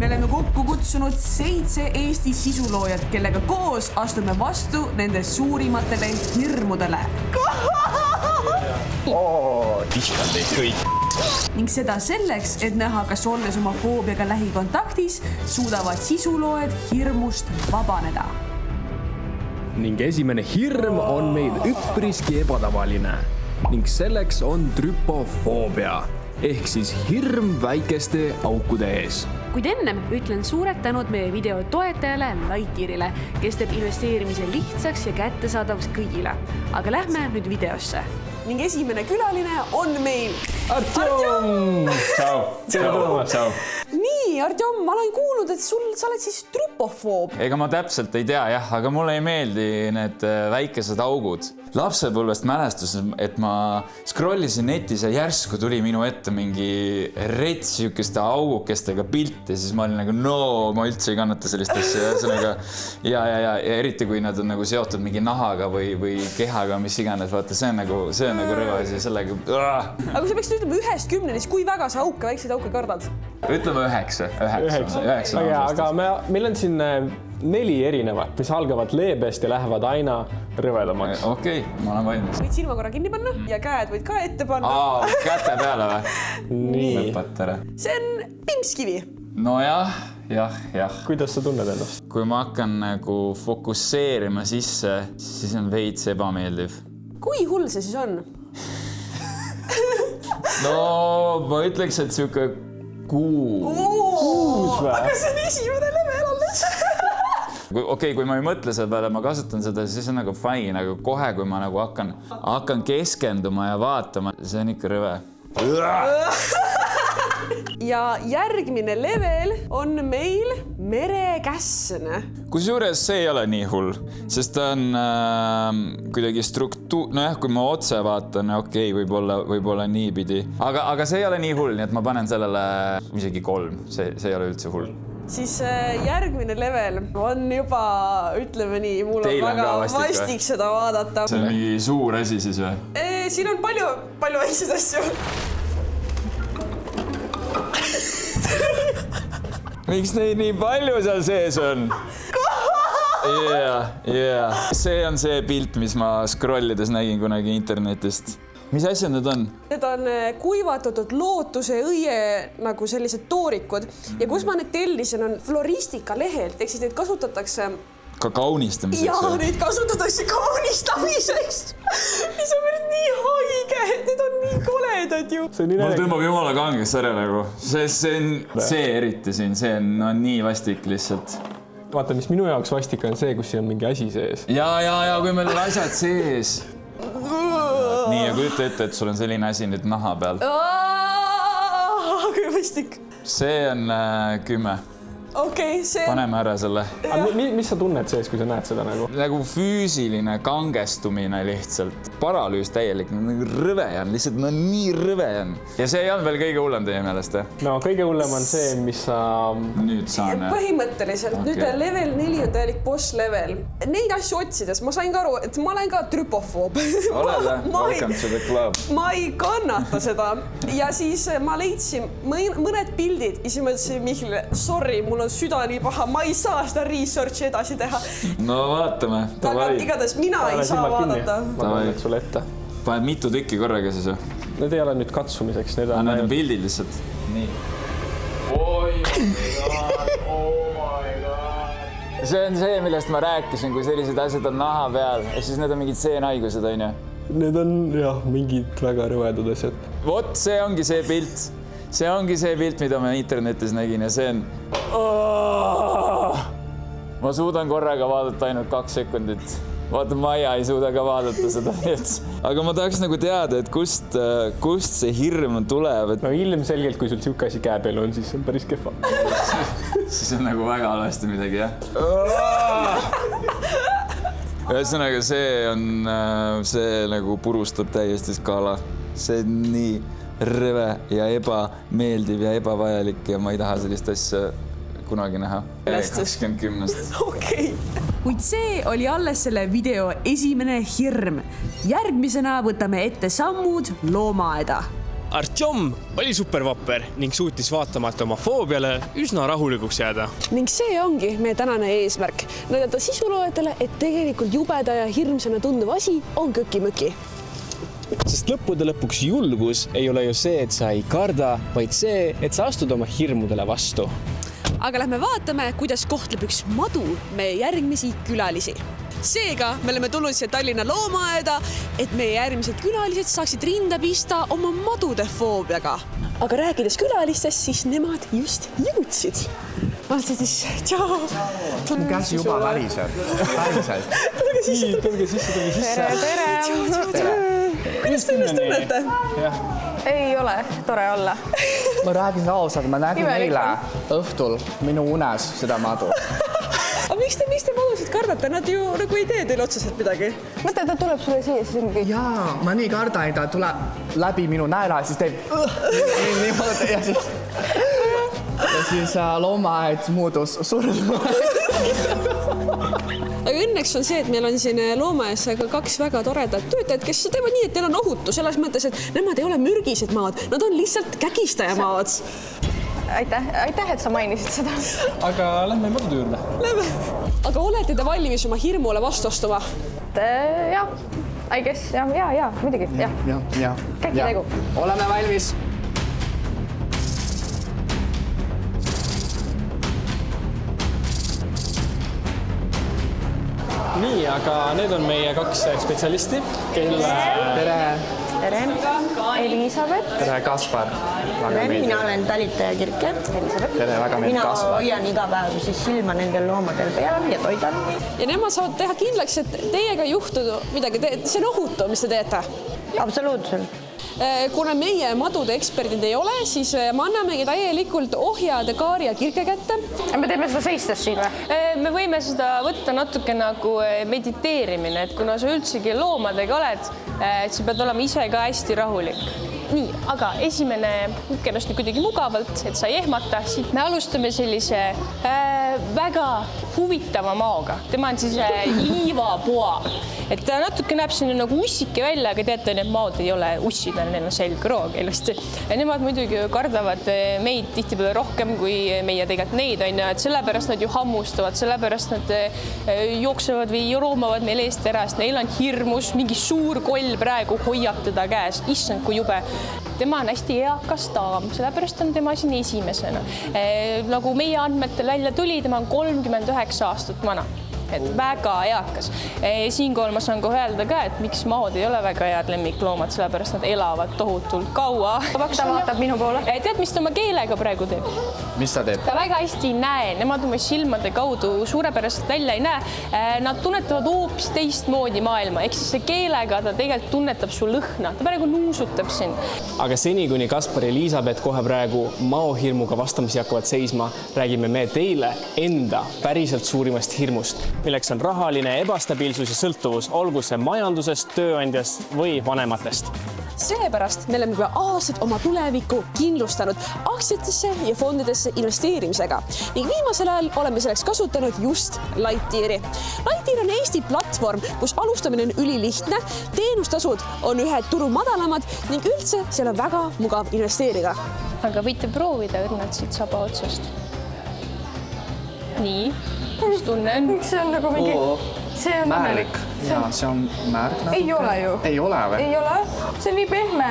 Me oleme kokku kutsunud 7 Eesti sisuloojat, kellega koos astume vastu nende suurimatele hirmudele. Tihkan teid kõik. Ning seda selleks, et näha, kas olles oma foobiaga lähikontaktis, suudavad sisuloojad hirmust vabaneda. Ning esimene hirm on meil üpriski ebatavaline ning selleks on trüpofoobia ehk siis hirm väikeste aukude ees. Kuid ennem ütlen suured tänud meie video toetajale Lightyearile, kes teeb investeerimise lihtsaks ja kättesaadavaks kõigile. Aga lähme nüüd videosse. Ning esimene külaline on meil Artjom! Tšau! Tere tulemast! Nii, Artjom, ma olen kuulnud, et sa oled siis trüpofoob. Ega ma täpselt ei tea, jah, aga mulle ei meeldi need väikesed augud. Lapsepõlvest mälestus, et ma scrollisin netis ja järsku tuli minu ette mingi rets sihukeste augukestega pilt ja siis ma olin nagu, ma üldse ei kannata sellist asja. Ja eriti kui nad on nagu seotud mingi nahaga või kehaga, mis iganes, vaata, see on nagu rõvas ja sellega. Aga kui sa peaksid ütlema 1-10, siis kui väga sa väikseid auke kardad? Ütleme 9. Aga meil on siin 4 erinevat, mis algavad leebest ja lähevad aina rõvedamaks. Okei, ma olen valmis. Võid silma korra kinni panna ja käed võid ka ette panna. Käte peale või? Nii. Lõpetere. See on pimpskivi. No jah. Kuidas sa tunned ennast? Kui ma hakkan nagu fokusseerima sisse, siis on veits ebameeldiv. Kui hull see siis on? No ma ütleks, et sihuke 6 või? Aga see on esimene level alles. Okei, kui ma ei mõtle selle peale, ma kasutan seda, siis on nagu fine, aga kohe, kui ma nagu hakkan keskenduma ja vaatama, see on ikka rõve. Ja järgmine level on meil merekäsn. Kusjuures see ei ole nii hull, sest ta on kuidagi struktuur, nojah, kui ma otse vaatan, okei, võib-olla niipidi. Aga see ei ole nii hull, nii et ma panen sellele isegi 3, see ei ole üldse hull. Siis järgmine level on juba, ütleme nii, mul on väga vastik seda vaadata. See on mingi suur asi siis või? Siin on palju väikseid asju. Miks neid nii palju seal sees on? See on see pilt, mis ma scrollides nägin kunagi internetist. Mis asjad need on? Need on kuivatatud lootuse õie nagu sellised toorikud ja kus ma need tellisin on floristika lehelt, ehk siis neid kasutatakse ka kaunistamiseks? Jaa, neid kasutatakse kaunistamiseks. Mis on veel nii haige, need on nii koledad ju. Mul tõmbab jumala kangest ära nagu. See eriti siin, see on nii vastik lihtsalt. Vaata, mis minu jaoks vastik on see, kus siin on mingi asi sees. Ja kui meil on asjad sees. Nii, ja kujuta ette, et sul on selline asi nüüd naha peal. Kui vastik. See on 10. Okei, see... Paneme ära selle. Mis sa tunned sees, kui sa näed seda nagu? Nagu füüsiline kangestumine lihtsalt. Paralüüs täielik, nagu rõve on, lihtsalt nii rõve on. Ja see ei olnud veel kõige hullem teie meelest, jah? No kõige hullem on see, mis sa... Nüüd saan, jah? Põhimõtteliselt, nüüd level 4 on täielik boss level. Neid asju otsides, ma sain ka aru, et ma olen ka trüpofoob. Olele, welcome to the club. Ma ei kannata seda. Ja siis ma leidsin mõned pildid ja siis ma ütlesin Mihklile, sorry, mul on süda nii paha, ma ei saa seda researchi edasi teha. No vaatame. Aga igatahes mina ei saa vaadata. Ma panen sulle ette. Paned mitu tükki korraga siis või? Need ei ole nüüd katsumiseks. Need on pildid lihtsalt. Nii. Oh my god. See on see, millest ma rääkisin, kui sellised asjad on naha peal. Ja siis need on mingid seenhaigused, on ju? Need on jah, mingid väga rõvedad asjad. Vot, see ongi see pilt. See ongi see pilt, mida ma internetis nägin ja see on... Ma suudan korraga vaadata ainult 2 sekundit. Vaata, Maia ei suuda ka vaadata seda. Aga ma tahaks nagu teada, et kust see hirm tuleb. No ilmselgelt, kui sul siuke asi käe peal on, siis on päris kehva. Siis on nagu väga alasti midagi, jah? Ühesõnaga, see nagu purustab täiesti skaala. See on nii rõve ja ebameeldiv ja ebavajalik ja ma ei taha sellist asja kunagi näha. 20-10. Okei. Kuid see oli alles selle video esimene hirm. Järgmisena võtame ette sammud loomaaeda. Artjom oli supervapper ning suutis vaatamata oma foobiale üsna rahulikuks jääda. Ning see ongi meie tänane eesmärk. Näidata sisuloojatele, et tegelikult jubeda ja hirmsana tunduv asi on köki-möki. Sest lõppude lõpuks julgus ei ole ju see, et sa ei karda, vaid see, et sa astud oma hirmudele vastu. Aga lähme vaatame, kuidas kohtleb üks madu meie järgmisi külalisi. Seega me oleme tulnud siia Tallinna loomaaeda, et meie järgmised külalised saaksid rinda pista oma madude foobiaga. Aga rääkides külalistest, siis nemad just jõudsid. Vaata siis, tšau! Mu käsi juba väliselt. Tulge sisse. Tere! Kuidas te ennast tunnete? Ei ole tore olla. Ma räägin ausalt, ma nägin eile õhtul minu unes seda madu. Aga miks te madusid kardate? Nad ju nagu ei tee teile otseselt midagi. Mõtle, ta tuleb sulle siia, siis ongi. Jaa, ma nii kardan, ta tuleb läbi minu näela, siis teeb niimoodi ja siis loomaaed muudus surma. Aga õnneks on see, et meil on siin loomaes kaks väga toredat töötajad, kes teevad nii, et teil on ohutu selles mõttes, et nemad ei ole mürgised maad, nad on lihtsalt kägistaja maad. Aitäh, et sa mainisid seda. Aga lähme madude juurde. Lähme. Aga olete te valmis oma hirmule vastu astuma? Jah, I guess, ja, muidugi, jah. Käki tegu. Oleme valmis. Nii, aga need on meie kaks spetsialisti, kelle... Tere, Elisabeth. tere, Kaspar. Mina olen talitaja Kirke. Tere, väga meeldib Mina Kaspar. hoian iga päev siis silma nendel loomadel peal ja toidan. Ja nemad saavad teha kindlaks, et teiega juhtudu midagi. See on ohutu, mis te teete. Absoluutselt. Kuna meie madude eksperdid ei ole, siis me annamegi täielikult ohjad Kaari ja Kirke kätte. Me teeme seda seistes siin või? Me võime seda võtta natuke nagu mediteerimine, et kuna sa üldsegi loomadega oled, et sa pead olema ise ka hästi rahulik. Nii, aga esimene ennast kuidagi mugavalt, et sa ei ehmata. Me alustame sellise väga huvitava maoga. Tema on siis liivapoa. Et ta natuke näeb sinna nagu ussike välja, aga teate, need maod ei ole ussid, neil on selgroog ilusti. Ja nemad muidugi kardavad meid tihtipeale rohkem kui meie tegelikult neid on ja et sellepärast nad ju hammustavad, sellepärast nad jooksevad või roomavad meil eest ära, sest neil on hirmus, mingi suur koll praegu hoiab teda käes. Issand, kui jube. Tema on hästi eakas daam, sellepärast on tema siin esimesena. Nagu meie andmetel välja tuli, tema on 39 aastat vana. Et väga eakas. Siinkohal ma saan kohe öelda ka, et miks maod ei ole väga head lemmikloomad, sellepärast nad elavad tohutult kaua. Ta vaatab minu poole. Tead, mis ta oma keelega praegu teeb? Mis ta teeb? Ta väga hästi ei näe, nemad oma silmade kaudu suurepäraselt välja ei näe. Nad tunnetavad hoopis teistmoodi maailma, ehk siis see keelega ta tegelikult tunnetab su lõhna. Ta praegu nuusutab sind. Aga seni, kuni Kaspar ja Elisabeth kohe praegu maohirmuga vastamisi hakkavad seisma, räägime me teile enda päriselt suurimast hirmust, milleks on rahaline ebastabiilsus ja sõltuvus, olgu see majandusest, tööandjast või vanematest. Seepärast me oleme juba aastaid oma tulevikku kindlustanud aktsiatesse ja fondidesse investeerimisega ning viimasel ajal oleme selleks kasutanud just Lightyeari. Lightyear on Eesti platvorm, kus alustamine on ülilihtne, teenustasud on ühed turu madalamad ning üldse seal on väga mugav investeerida. Aga võite proovida õrnad siit saba otsast. Nii, mis tunne on? See on nagu mingi... See on õnnelik. Jaa, see on märg. Ei ole ju. Ei ole või? Ei ole. See on nii pehme.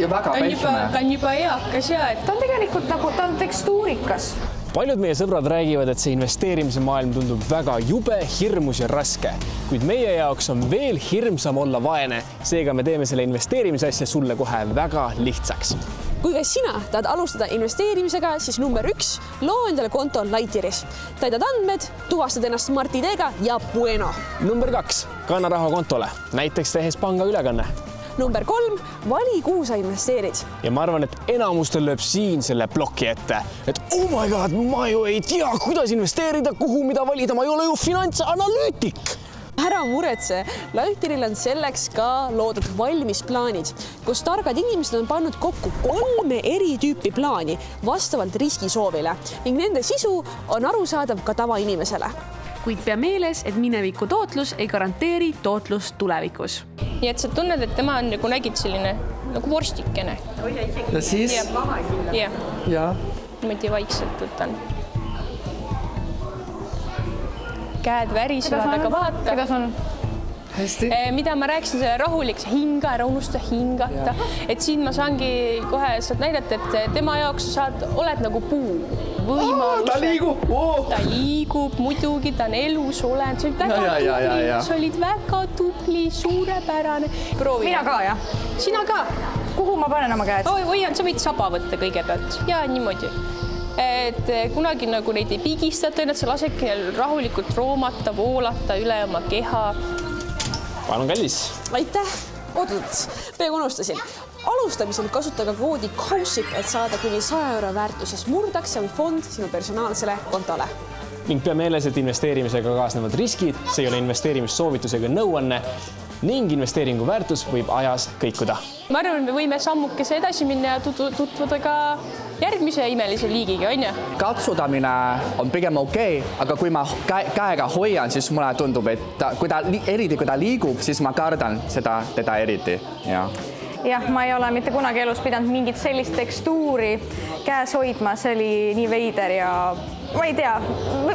Ja väga pehme. Ta on juba eakas ja et Ta on tegelikult nagu, ta on tekstuurikas. Paljud meie sõbrad räägivad, et see investeerimise maailm tundub väga jube, hirmus ja raske, kuid meie jaoks on veel hirmsam olla vaene, seega me teeme selle investeerimise asja sulle kohe väga lihtsaks. Kui ka sina tahad alustada investeerimisega, siis number 1, loo endale konto Lightyearis. Täidad andmed, tuvastad ennast Smart ID-ga ja bueno. Number 2, kanna raha kontole, näiteks tehes panga ülekanne. Number 3, vali, kuhu sa investeerid. Ja ma arvan, et enamustel lööb siin selle ploki ette, et oh my god, ma ju ei tea, kuidas investeerida, kuhu, mida valida, ma ei ole ju finantsanalüütik. Ära muretse, Lightyearil on selleks ka loodud valmis plaanid, kus targad inimesed on pannud kokku 3 eri tüüpi plaani vastavalt riskisoovile ning nende sisu on arusaadav ka tavainimesele. Kuid pea meeles, et mineviku tootlus ei garanteeri tootlust tulevikus. nii, et sa tunned, et tema on nagu nägid selline nagu vorstikene. Ja siis? Jah. Ja. Niimoodi vaikselt võtan. Käed värisevad, aga vaata. Kuidas on? Hästi. Mida ma rääkisin, see rahulik, see hinga, ära unusta hingata. Et siin ma saangi kohe saad näidata, et tema jaoks oled nagu puu. Võimalused. Ta liigub. Ta liigub, muidugi, ta on elus olend. Sa olid väga tubli, suurepärane. Proovi. Mina ka, jah? Sina ka. Kuhu ma panen oma käed? Hoian, sa võid saba võtta kõigepealt. Ja niimoodi. Et kunagi nagu neid ei pigistata, et sa lasedki rahulikult roomata, voolata üle oma keha. Palun kallis. Aitäh! Oot, peaaegu unustasin. Alustamisel kasutage koodi KAUSIK, et saada kuni 100 € väärtuses murdaks või fond sinu personaalsele kontole. Ning pea meeles, et investeerimisega kaasnevad riskid, see ei ole investeerimissoovitusega nõuanne ning investeeringu väärtus võib ajas kõikuda. Ma arvan, me võime sammukese edasi minna ja tutvuda ka järgmise imelise liigiga, on ju? Katsudamine on pigem okei, aga kui ma käega hoian, siis mulle tundub, et eriti kui ta liigub, siis ma kardan teda eriti. Jah, ma ei ole mitte kunagi elus pidanud mingit sellist tekstuuri käes hoidma, see oli nii veider ja ma ei tea,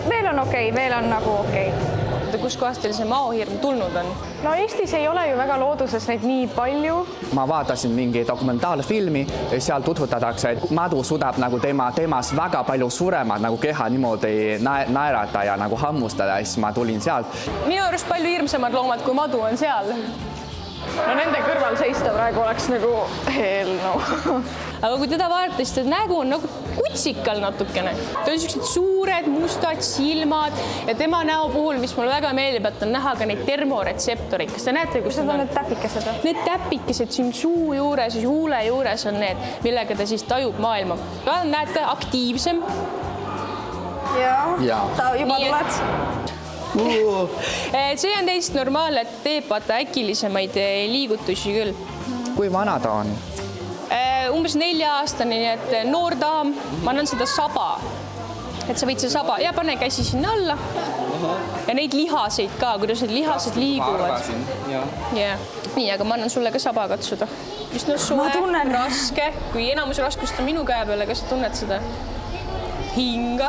veel on okei, veel on nagu okei. Kus kohast teil see maohirm tulnud on? No Eestis ei ole ju väga looduses neid nii palju. Ma vaatasin mingi dokumentaalfilmi, seal tutvustatakse, et madu suudab nagu temas väga palju suuremad nagu keha niimoodi naerata ja nagu hammustada, siis ma tulin sealt. Minu arust palju hirmsamad loomad kui madu on seal. No nende kõrval seista praegu oleks nagu eelnõu. Aga kui teda vaadata, siis nägu on nagu kutsikal natukene. Ta on sellised suured, mustad silmad ja tema näo puhul, mis mulle väga meeldib, et on näha ka neid termoretseptoreid. Kas te näete, kus need on? Need täpikesed? Need täpikesed siin suu juures, huule juures on need, millega ta siis tajub maailma. Näete, aktiivsem. Ja. Ta juba tuled. See on teist normaalne, et teeb vaata äkilisemaid liigutusi küll. Kui vana ta on? Umbes 4-aastane, nii et noor daam, ma annan seda saba. Et sa võid see saba ja pane käsi sinna alla. Ja neid lihaseid ka, kuidas need lihased liiguvad. Nii, aga ma annan sulle ka saba katsuda. Just soe, raske, kui enamus raskust on minu käe peale, kas sa tunned seda? Hinga,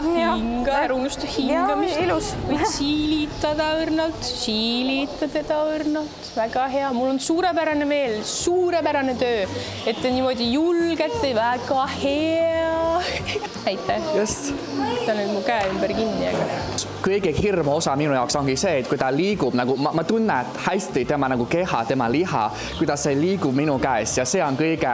ära unusta hingamist. Võid siilitada õrnalt, siilita teda õrnalt. Väga hea, mul on suurepärane meel, suurepärane töö, et te niimoodi julgete, väga hea. Aitäh. Just. Ta on nüüd mu käe ümber kinni, aga... Kõige hirmu osa minu jaoks ongi see, et kui ta liigub, nagu ma tunnen hästi tema nagu keha, tema liha, kuidas see liigub minu käes ja see on kõige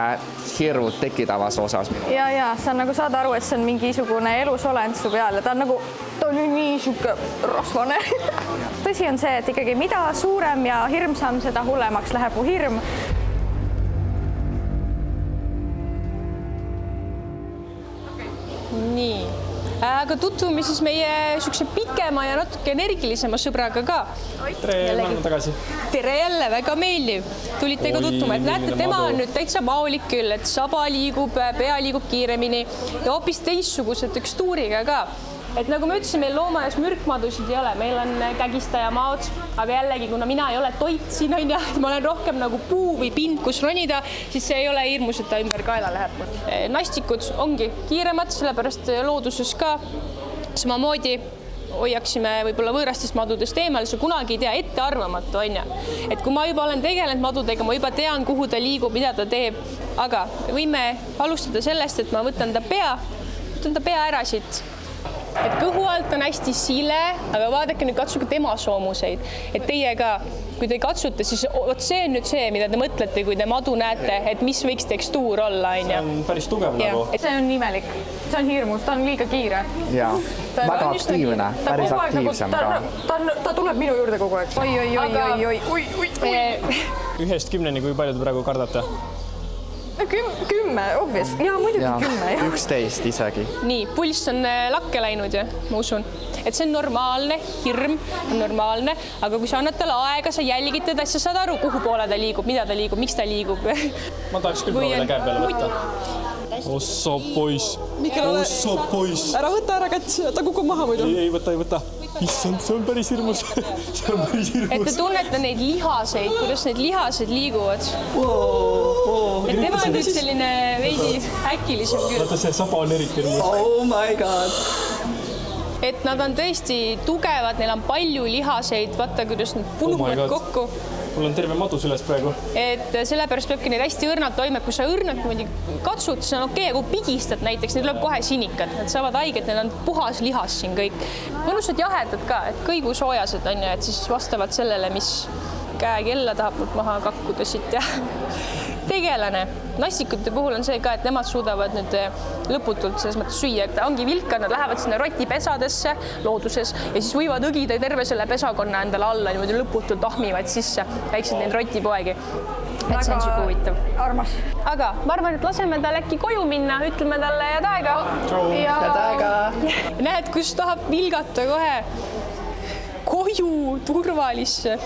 hirmu tekitavas osas. Ja, sa nagu saad aru, et see on mingisugune elusolend su peal ja ta on nagu, ta on nii siuke rasvane. Tõsi on see, et ikkagi mida suurem ja hirmsam, seda hullemaks läheb mu hirm. Nii. Aga tutvume siis meie sükse pikema ja natuke energilisema sõbraga ka. Tere, ma olen tagasi. Tere jälle, väga meeldiv. Tulite ka tutvuma, et näete, tema on nüüd täitsa maolik küll, et saba liigub, pea liigub kiiremini ja hoopis teistsuguse tekstuuriga ka. Et nagu me ütlesin, meil loomaaias mürkmadusid ei ole, meil on kägistajamaod, aga jällegi, kuna mina ei ole toit siin, on ja, ma olen rohkem nagu puu või pind, kus ronida, siis see ei ole hirmus, et ta ümber kaela läheb. Nastikud ongi kiiremad, sellepärast looduses ka samamoodi hoiaksime võib-olla võõrastest madudest eemal, see kunagi ei tea ette arvamatu, on ja. Et kui ma juba olen tegelenud madudega, ma juba tean, kuhu ta liigub, mida ta teeb, aga võime alustada sellest, et ma võtan ta pea ära siit. Et kõhu alt on hästi sile, aga vaadake nüüd katsuge tema soomuseid. Et teie ka, kui te katsute, siis see on nüüd see, mida te mõtlete, kui te madu näete, et mis võiks tekstuur olla. See on päris tugev nagu. See on imelik, see on hirmus, ta on liiga kiire. Ja, väga aktiivne, päris aktiivsem ka. Ta tuleb minu juurde kogu aeg. Oi. 1-10, kui palju te praegu kardate? 10, obvious. Ja, muidugi 10. 11 isegi. Nii, pulss on lakke läinud, ma usun. Et see on normaalne, hirm on normaalne, aga kui sa annad talle aega, sa jälgid teda, siis sa saad aru, kuhu poole ta liigub, mida ta liigub, miks ta liigub. Ma tahaks küll proovida käe peale võtta. Ossa poiss. Ossa poiss. Ära võta ära kätt, ta kukub maha muidu. Ei võta. Issand, see on päris hirmus. Et te tunnete neid lihaseid, kuidas need lihased liiguvad. Et tema on nüüd selline veidi äkilisem küll. Vaata, see saba on eriti hirmus. Oh my god. Et nad on tõesti tugevad, neil on palju lihaseid, vaata, kuidas nad punuvad kokku. Mul on terve madus üles praegu. Et sellepärast peabki neid hästi õrnalt toime, kui sa õrnalt katsud, see on okei, kui pigistad näiteks, neil tuleb kohe sinikad, nad saavad haiget, need on puhas lihas siin kõik. Mõnusad jahedad ka, et kõigusoojased on ja et siis vastavalt sellele, mis käekella tahab mult maha kakkuda siit ja tegelane. Nassikute puhul on see ka, et nemad suudavad nüüd lõputult selles mõttes süüa, et ongi vilkad, nad lähevad sinna rotipesadesse looduses ja siis võivad õgida terve selle pesakonna endale alla, niimoodi lõputult ahmivad sisse väiksed neid rotipoegi. Et see on siuke huvitav. Armas. Aga ma arvan, et laseme tal äkki koju minna, ütleme talle ja täega. Ja täega. Näed, kus tahab vilgata kohe koju turvalisse.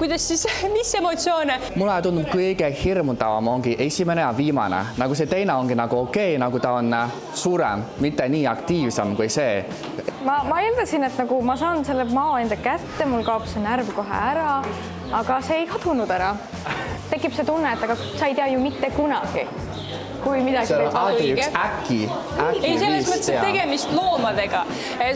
Kuidas siis, mis emotsioone? Mulle tundub kõige hirmutavam ongi esimene ja viimane. Nagu see teine ongi nagu okei, nagu ta on suurem, mitte nii aktiivsam kui see. Ma eeldasin, et nagu ma saan selle mao enda kätte, mul kaob see närv kohe ära, aga see ei kadunud ära. Tekib see tunne, et aga sa ei tea ju mitte kunagi, kui midagi see on alati õige. üks äkki Ei, selles viis mõttes tea. tegemist loomadega.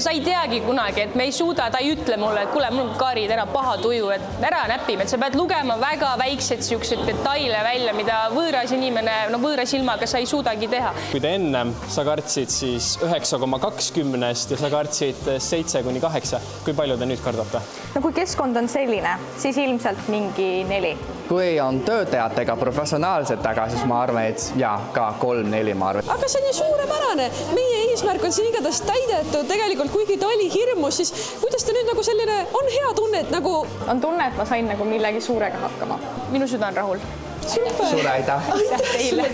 Sa ei teagi kunagi, et me ei suuda, ta ei ütle mulle, et kuule, mul on Kari täna paha tuju, et ära näpime, et sa pead lugema väga väikseid siukseid detaile välja, mida võõras inimene, võõra silmaga sa ei suudagi teha. Kui te ennem sa kartsid siis 9,20 ja sa kartsid 7-8, kui palju te nüüd kardate? No kui keskkond on selline, siis ilmselt mingi 4. Kui on töötajatega professionaalsetega, siis ma arvan, et jaa, ka 3-4 ma arvan. Aga see on ju suurepärane. Meie eesmärk on siin igatahes täidetud. Tegelikult, kuigi ta oli hirmus, siis kuidas ta nüüd nagu selline on hea tunne, et nagu... On tunne, et ma sain nagu millegi suurega hakkama. Minu süda on rahul. Super. Suure aitäh. Aitäh teile.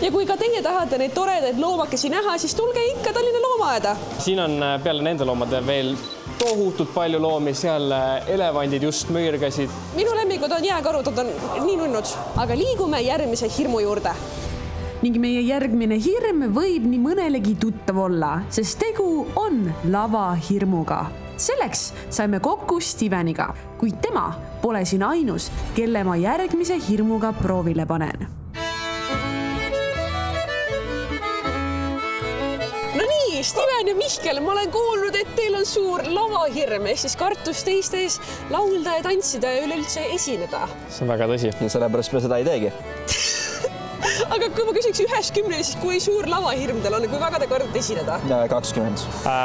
Ja kui ka teie tahate neid toredaid loomakesi näha, siis tulge ikka Tallinna loomaaeda. Siin on peale nende loomade veel tohutult palju loomi, seal elevandid just mõirgasid. Minu lemmikud on jääkarud, nad on nii nunnud. Aga liigume järgmise hirmu juurde. Ning meie järgmine hirm võib nii mõnelegi tuttav olla, sest tegu on lavahirmuga. Selleks saime kokku Steveniga, kuid tema pole siin ainus, kelle ma järgmise hirmuga proovile panen. No nii, Steven ja Mihkel, ma olen kuulnud, et teil on suur lavahirm, ehk siis kartus teiste ees laulda ja tantsida ja üleüldse esineda. See on väga tõsi. Ja sellepärast me seda ei teegi. Aga kui ma küsiks 1-10, siis kui suur lavahirm teil on, kui väga te kardate esineda? Ja 20.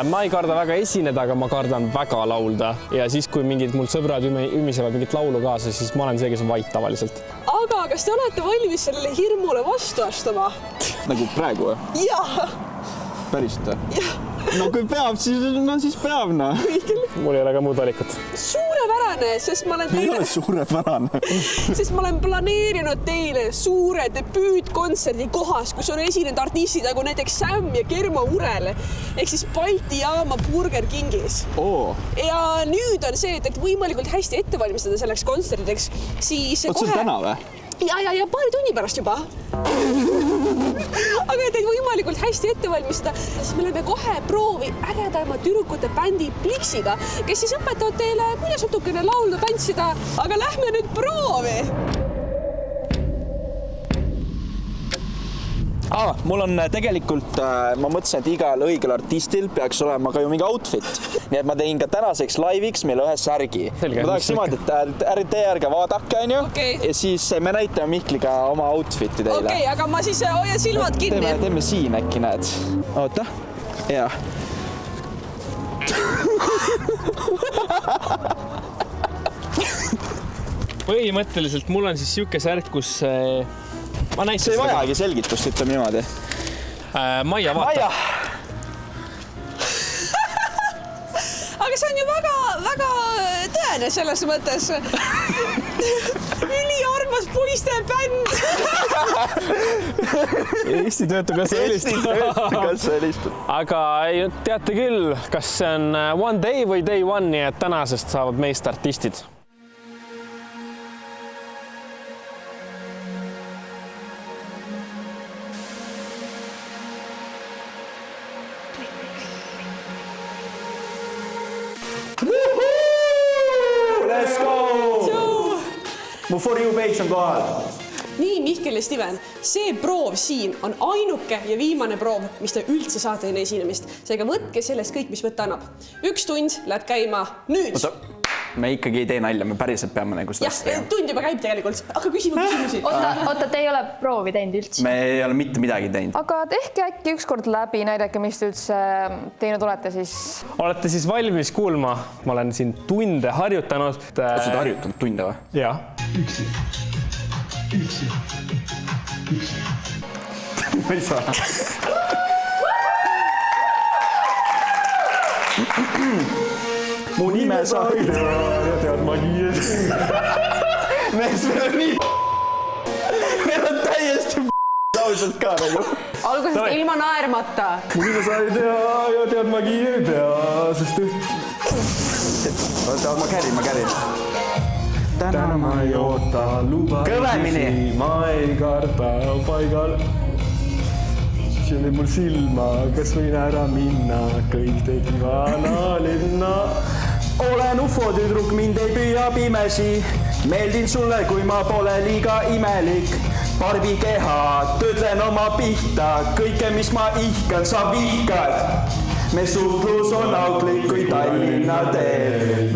Ma ei karda väga esineda, aga ma kardan väga laulda. Ja siis, kui mingid mul sõbrad ümisevad mingit laulu kaasa, siis ma olen see, kes on vait tavaliselt. Aga kas te olete valmis sellele hirmule vastu astuma? Nagu praegu või? Jaa. Päriselt või? No kui peab, siis peab, no. Mul ei ole ka muud valikut. Suurepärane, sest ma olen Ei ole suurepärane. Sest ma olen planeerinud teile suure debüütkontserdi kohas, kus on esinenud artistid nagu näiteks Sam ja Germo Urel, ehk siis Balti jaama Burger Kingis. Ja nüüd on see, et võimalikult hästi ette valmistada selleks kontserdiks, siis Oot, see on täna või? Ja paari tunni pärast juba. Aga teid võimalikult hästi ette valmistada, siis me läheme kohe proovi ägedama tüdrukute bändi Pliksiga, kes siis õpetavad teile, kuidas natukene laulda, tantsida. Aga lähme nüüd proovi. Mul on tegelikult, ma mõtlesin, et igal õigel artistil peaks olema ka ju mingi outfit. Nii et ma tegin ka tänaseks laiviks meile ühe särgi. Ma tahaks niimoodi, et teie ärge vaadake, on ju? Ja siis me näitame Mihkliga oma outfiti teile. Okei, aga ma siis hoian silmad kinni. Teeme siin äkki, näed. Oota. Jaa. Põhimõtteliselt mul on siis siuke särk, kus See ei vajagi selgitust, ütleme niimoodi. Maia, vaata. Aga see on ju väga tõene selles mõttes. Üliarmas poiste bänd. Eesti töötukassa helistab. Aga teate küll, kas see on One Day või Day One, nii et tänasest saavad meist artistid. Let's go! Mu For You page on kohal. Nii, Mihkel ja Steven, see proov siin on ainuke ja viimane proov, mis te üldse saate enne esinemist. Seega võtke sellest kõik, mis võtta annab. 1 tund läheb käima nüüd. Me ikkagi ei tee nalja, me päriselt peame nagu seda jah, tund juba käib tegelikult. Aga küsime küsimusi. Oota, te ei ole proovi teinud üldse? Me ei ole mitte midagi teinud. Aga tehke äkki ükskord läbi, näidake, mis te üldse teinud olete siis. Olete siis valmis kuulma? Ma olen siin tunde harjutanud. Oled seda harjutanud tunde või? Jah. Üksi. Ma ei saa. Mu nime sa ei tea ja tead ma nii. Mees, meil on nii meil on täiesti ausalt ka nagu. Algusest ilma naermata. Mu nime sa ei tea ja tead ma nii ei tea, sest Oota, ma kärin. täna ma ei oota luba. Kõvemini. Ma ei karda paigal. See oli mul silma, kas võin ära minna, kõik tegi vana linna. Olen ufo-tüdruk, mind ei püüa pimesi. Meeldin sulle, kui ma pole liiga imelik. Barbi keha, töötlen oma pihta. Kõike, mis ma ihkan, sa vihkad. Me suhtlus on auklik, kui Tallinna teed.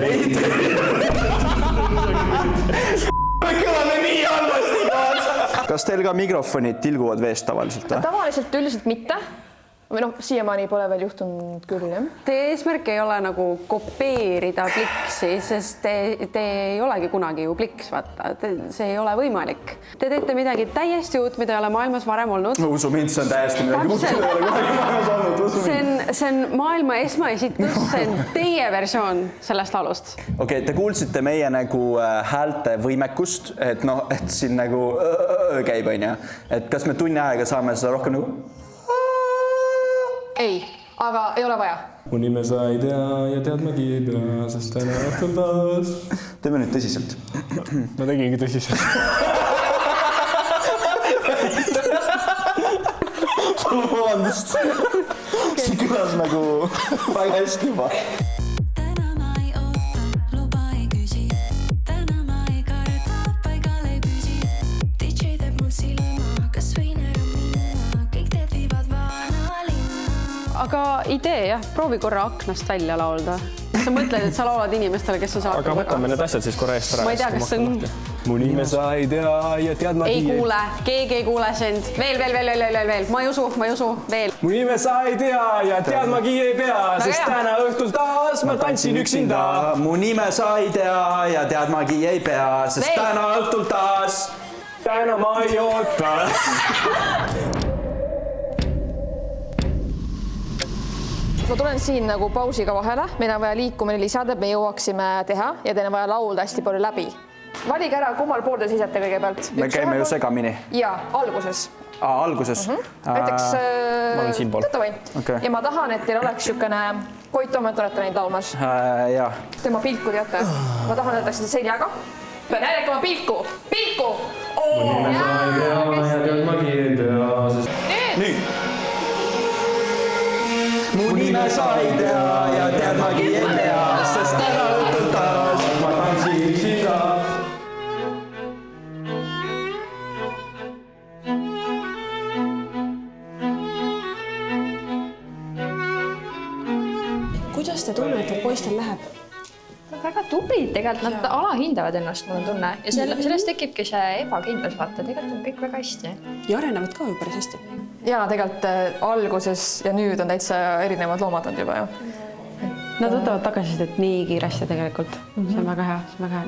Me kõlame nii halvasti kaasa. Kas teil ka mikrofonid tilguvad veest tavaliselt? Tavaliselt üldiselt mitte. Või siiamaani pole veel juhtunud küll, jah. Teie eesmärk ei ole nagu kopeerida Bliksi, sest te ei olegi kunagi ju Bliks, vaata. See ei ole võimalik. Te teete midagi täiesti uut, mida ei ole maailmas varem olnud. Usu mind, see on täiesti midagi uut, mida ei ole kunagi maailmas olnud. See on maailma esmaesitus, see on teie versioon sellest laulust. Okei, te kuulsite meie nagu häälte võimekust, et siin nagu käib, on ju. Et kas me tunni aega saame seda rohkem nagu... Ei, aga ei ole vaja. Mu nime sa ei tea ja tead ma ei tea, sest täna õhtul taas. Teeme nüüd tõsiselt. Ma tegingi tõsiselt. Vabandust. See kõlas nagu väga hästi juba. Aga idee, jah, proovi korra aknast välja laulda. Sa mõtled, et sa laulad inimestele, kes on saanud. Aga võtame need asjad siis korra eest ära. Ma ei tea, kas see on... Mu nime sa ei tea ja tead ma ei kuule, keegi ei kuule sind. Veel. Ma ei usu, veel. Mu nime sa ei tea ja tead ma ei pea, sest täna õhtul taas ma tantsin üksinda. Mu nime sa ei tea ja tead ma ei pea, sest täna õhtul taas. Täna ma ei oota. Ma tulen siin nagu pausiga vahele, meil on vaja liikumine lisada, et me jõuaksime teha ja teil on vaja laulda hästi palju läbi. Valige ära, kummal pool te seisate kõigepealt. Me käime ju segamini. Jaa, alguses. Alguses? Näiteks... Ma olen siin pool. Ja ma tahan, et teil oleks niisugune Koit Toomet olete neid laulmas. Jaa. Tema pilku teate. Ma tahan, et läksite seljaga. Näidake oma pilku! Pilku! Mu nime sa ei tea ja tead ma ei tea. Nüüd! Mu nime sa ei tea ja tead ma ei tea, sest täna õhtul taas ma tantsin üksinda. Kuidas te tunnete, et poistel läheb? Väga tublid, tegelikult nad alahindavad ennast, mul on tunne. Ja sellest tekibki see ebakindlus, vaata, tegelikult on kõik väga hästi. Ja arenevad ka ju päris hästi. Jaa, tegelikult alguses ja nüüd on täitsa erinevad loomad on juba ju. Nad võtavad tagasisidet nii kiiresti tegelikult. See on väga hea,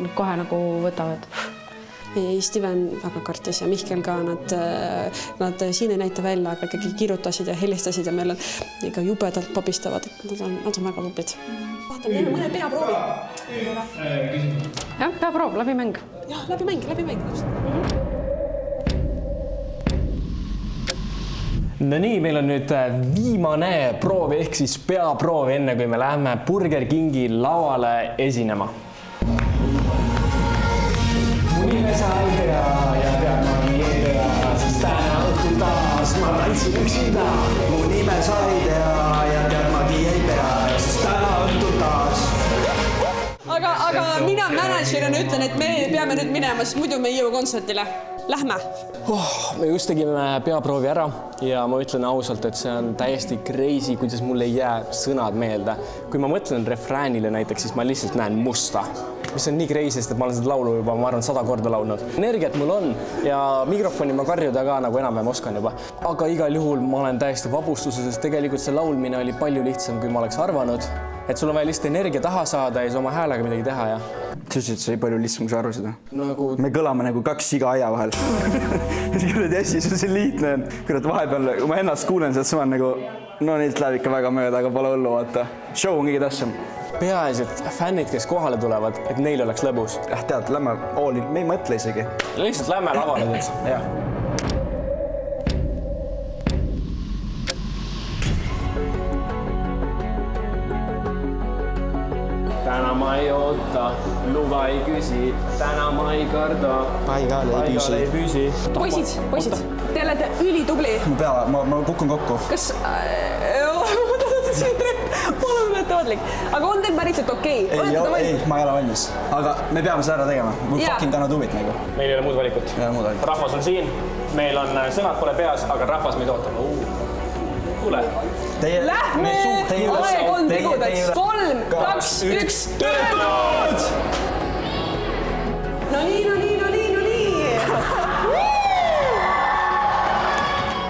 nüüd kohe nagu võtavad. Steven väga kartis ja Mihkel ka, nad siin ei näita välja, aga ikkagi kirjutasid ja helistasid ja meil ikka jubedalt pabistavad, et nad on väga tublid. Vaatame teeme mõne peaproovi. Jah, peaproov, läbimäng. Jah, läbimäng. No nii, meil on nüüd viimane proov ehk siis peaproov enne, kui me läheme Burger Kingi lauale esinema. Mu nime sa ei tea ja tead ma ei tea, sest täna õhtul taas ma tantsin üksinda. Mu nime sa ei tea ja tead ma ei pea, sest täna õhtul taas aga mina managerina ütlen, et me peame nüüd minema, sest muidu me ei jõua kontserdile. Lähme. Me just tegime peaproovi ära ja ma ütlen ausalt, et see on täiesti crazy, kuidas mul ei jää sõnad meelde. Kui ma mõtlen refräänile näiteks, siis ma lihtsalt näen musta, mis on nii crazy, sest et ma olen seda laulu juba, ma arvan, 100 korda laulnud. Energiat mul on ja mikrofoni ma karjuda ka nagu enam-vähem oskan juba. Aga igal juhul ma olen täiesti vabustuses, sest tegelikult see laulmine oli palju lihtsam, kui ma oleks arvanud. Et sul on vaja lihtsalt energia taha saada ja siis oma häälega midagi teha ja... Sa ütlesid, et see oli palju lihtsam, kui sa arvasid. Nagu... Me kõlame nagu 2 siga aia vahel. Hästi, see on liitne. Kurat, vahepeal, kui ma ennast kuulen, sealt ma olen nagu, no neilt läheb ikka väga mööda, aga pole hullu, vaata. Show on kõige tähtsam. Peaasi, et fännid, kes kohale tulevad, et neil oleks lõbus. Tead, lähme all in, me ei mõtle isegi. Lihtsalt lähme lavale, tead. Jah. Täna ma ei oota, luba ei küsi, täna ma ei karda, Paigal ei püsi. Poisid, te olete ülitubli. Ma kukun kokku. Kas... Palun olete odlik. Aga on teil päriselt okei? Ei, ma ei ole valmis. Aga me peame seda ära tegema. We fucking gonna do it nagu. Meil ei ole muud valikut. Rahvas on siin, meil on sõnad pole peas, aga rahvas meid ootab. Tule. Lähme! Aeg on tegudeks. 3, 2, 1, töötud! No nii.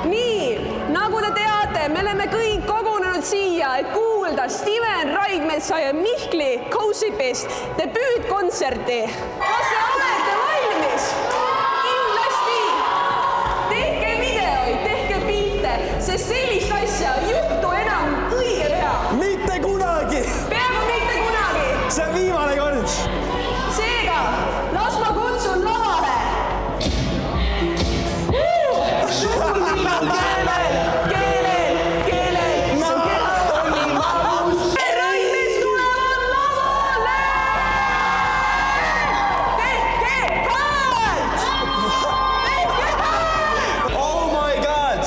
Nii, nagu te teate, me oleme kõik kogunenud siia, et kuulda Steven Raigmetsa ja Mihkli Gossipist debüütkontserti. Kas te olete valmis? Kindlasti! Tehke videoid, tehke pilte, sest sellist asja juhtu enam õige pea. Mitte kunagi! Peaaegu mitte kunagi! See on viimane kord! Seega, las ma kutsun lavale! Keelel, su keha oli magus. Raimets tulevad lavale! Tehke häält! Oh my god!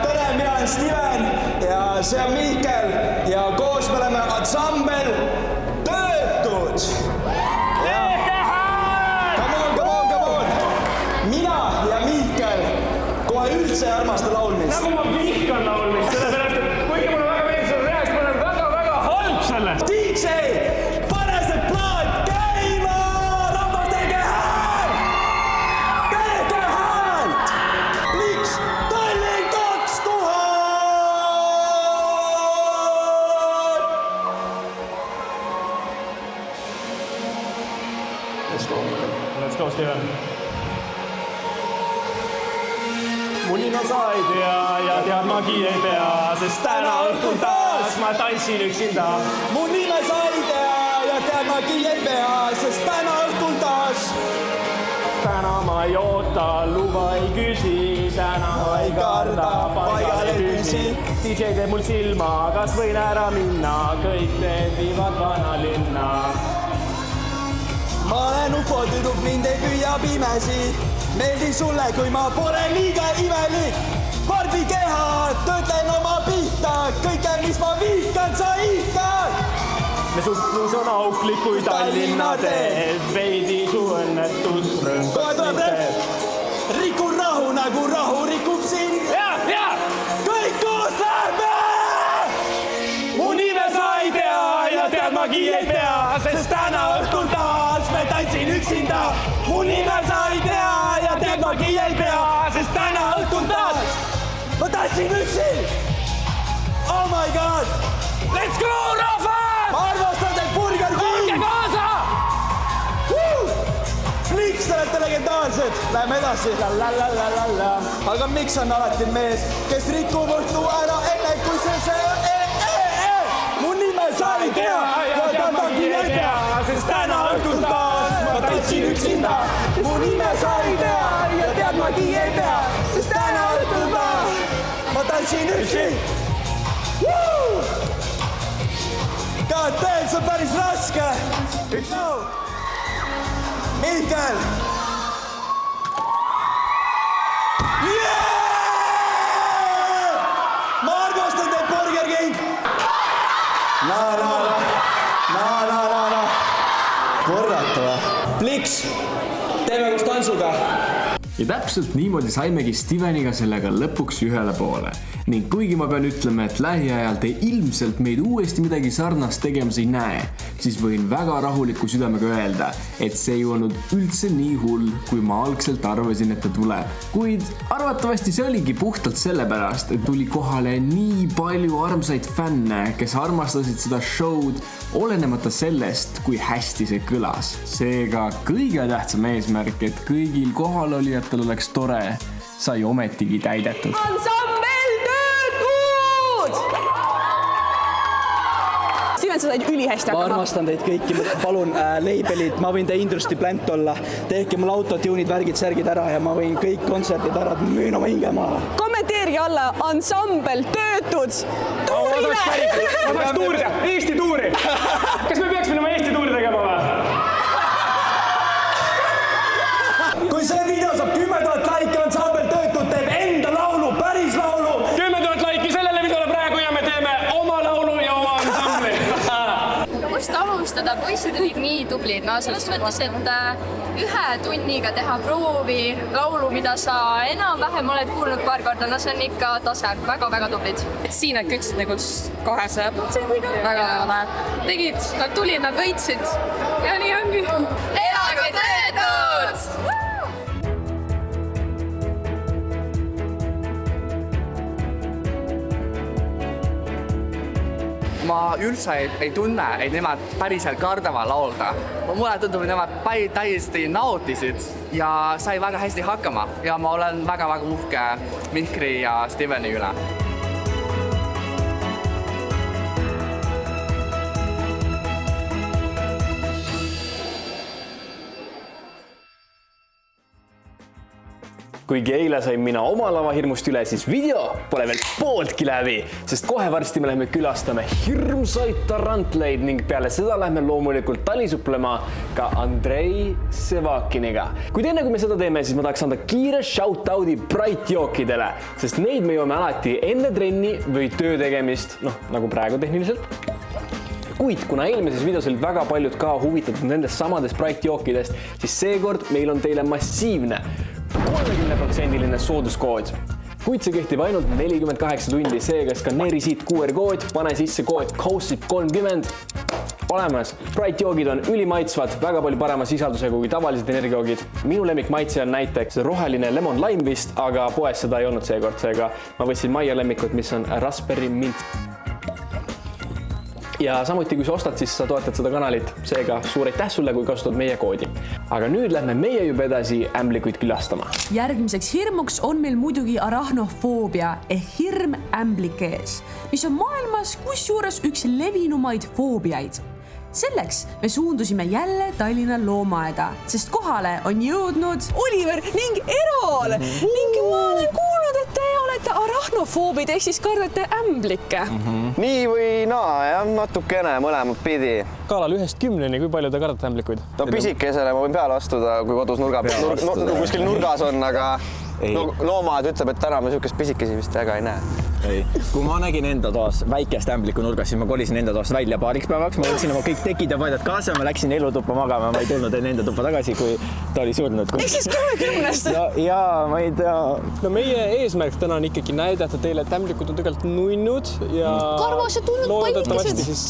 Tere, mina olen Steven ja see on Mihkel ja koos me oleme ansambel Töötud! Come on! Mina ja Mihkel kohe üldse ei armasta laulmist. Nagu ma vihkan laulmist, sellepärast, et kuigi mulle väga meeldis selle reaks, ma olen väga halb sellest. DJ, pane see plaat käima! Rahvas, tehke hääl! Tehke häält! Pliks Tallinn 2000! Let's go, Steven. Munina sa ei tea ja tead magi ei pea, sest täna õhtul taas ma tantsin üksinda. Mu nime sa ei tea ja tead magi ei pea, sest täna õhtul taas. Täna ma ei oota, luba ei küsi, täna ma ei karda, paigal ei püsi. DJ teeb mul silma, kas võin ära minna, kõik teed viivad vanalinna. Ma olen ufotüdruk, mind ei püüa pimesi. Meeldin sulle, kui ma pole liiga imelik. Barbi keha, töötlen oma pihta, kõike, mis ma vihkan, sa ihkad. Me suhtlus on auklik kui Tallinna teed, veidi su õnnetus rõngast teed. Rikun rahu, nagu rahu rikub sind. Ja! Kõik koos lähme! Mu nime sa ei tea ja tead magi ei pea, Sest täna õhtul taas me tantsin üksinda. Mu nime sa ei tea ja tead magi ei pea, sest täna õhtul taas ma tantsin üksi. Oh my god! let's go, rahvas! Ma armastan teid, Burger King! Olge kaasa! Pliks, te olete legendaarsed. Läheme edasi. Aga miks on alati mees, kes rikub õhtu ära enne, kui see on Mu nime sa ei tea ja tead magi ei pea, sest täna õhtul taas ma tantsin üksinda. Mu nime sa ei tea ja tead magi ei pea, sest täna õhtul taas ma tantsin üksi. God damn, see on päris raske. Mihkel! Ma armastan teid, Burger King! miks? Teeme koos tantsuga. Ja täpselt niimoodi saimegi Steveniga sellega lõpuks ühele poole. Ning kuigi ma pean ütlema, et lähiajal te ilmselt meid uuesti midagi sarnast tegemas ei näe, siis võin väga rahuliku südamega öelda, et see ei olnud üldse nii hull, kui ma algselt arvasin, et ta tuleb. Kuid arvatavasti see oligi puhtalt sellepärast, et tuli kohale nii palju armsaid fänne, kes armastasid seda show'd, olenemata sellest, kui hästi see kõlas. Seega kõige tähtsam eesmärk, et kõigil kohalolijatel oleks tore, sai ometigi täidetud. Steven, sa said ülihästi ma armastan teid kõiki, palun labelid, ma võin teie industry plant olla, tehke mul autotune'id, värgid, särgid ära ja ma võin kõik kontserdid ära, müün oma hinge maha. Kommenteerige alla Ansambel Töötud tuurile! Ma tahaks tuurida, Eesti tuuri! Kas me peaks minema Eesti tuuri tegema või? Kui see video saab 10 000 laiki, Ansambel Töötud teeb enda laulu, päris laulu! 10 000 laiki sellele videole praegu ja me teeme oma laulu ja oma ansambli. Kust alustada? Poisid olid nii tublid. No selles mõttes, et 1 tunniga teha proovi laulu, mida sa enam-vähem oled kuulnud paar korda, no see on ikka tase. Väga-väga tublid. Siin nad kütsid nagu 200%. Väga tegid, nad tulid, nad võitsid ja nii ongi. Elagu Töötud! Ma üldse ei tunne, et nemad päriselt kardavad laulda. Mulle tundub, et nemad täiesti nautisid ja sai väga hästi hakkama. Ja ma olen väga-väga uhke Mihkri ja Steveni üle. Kuigi eile sain mina oma lavahirmust üle, siis video pole veel pooltki läbi, sest kohe varsti me läheme külastame hirmsaid tarantleid ning peale seda lähme loomulikult talisuplema ka Andrei Sevakiniga. Kuid enne kui me seda teeme, siis ma tahaks anda kiire shoutout'i Bright jookidele, sest neid me joome alati enne trenni või töö tegemist, nagu praegu tehniliselt. Kuid kuna eelmises videos olid väga paljud ka huvitatud nendest samadest Bright jookidest, siis seekord meil on teile massiivne 30% sooduskood. Kuid see kehtib ainult 48 tundi, seega skaneeri siit QR-kood, pane sisse kood COSIP30. Olemas, Bright joogid on ülimaitsvad, väga palju parema sisaldusega kui tavalised energiajoogid. Minu lemmik maitse on näiteks roheline lemon lime vist, aga poes seda ei olnud seekord, seega ma võtsin Maia lemmikut, mis on raspberry mint. Ja samuti, kui sa ostad, siis sa toetad seda kanalit, seega suur aitäh sulle, kui kasutad meie koodi. Aga nüüd lähme meie juba edasi ämblikuid külastama. Järgmiseks hirmuks on meil muidugi arahnofoobia ehk hirm ämblike ees, mis on maailmas kusjuures üks levinumaid foobiaid. Selleks me suundusime jälle Tallinna loomaaeda, sest kohale on jõudnud Oliver ning Erol ning ma olen kuulnud, et te olete arahnofoobid ehk siis kardate ämblikke. Nii või naa, jah, natukene mõlemad pidi. Kaalal 1-10, kui palju te kardate ämblikuid? No pisikesele ma võin peale astuda, kui kodus kuskil nurgas on, aga loomaaed ütleb, et täna me niisugust pisikesi vist väga ei näe. Kui ma nägin enda toas väikest ämbliku nurgas, siis ma kolisin enda toast välja paariks päevaks. Ma võtsin oma kõik tekid ja paidad kaasa, ma läksin elutuppa magama, ma ei tulnud enda tuppa tagasi, kui ta oli surnud. Ehk siis 10-st? Jaa, ma ei tea. No meie eesmärk täna on ikkagi näidata teile, et ämblikud on tegelikult nunnud ja loodetavasti siis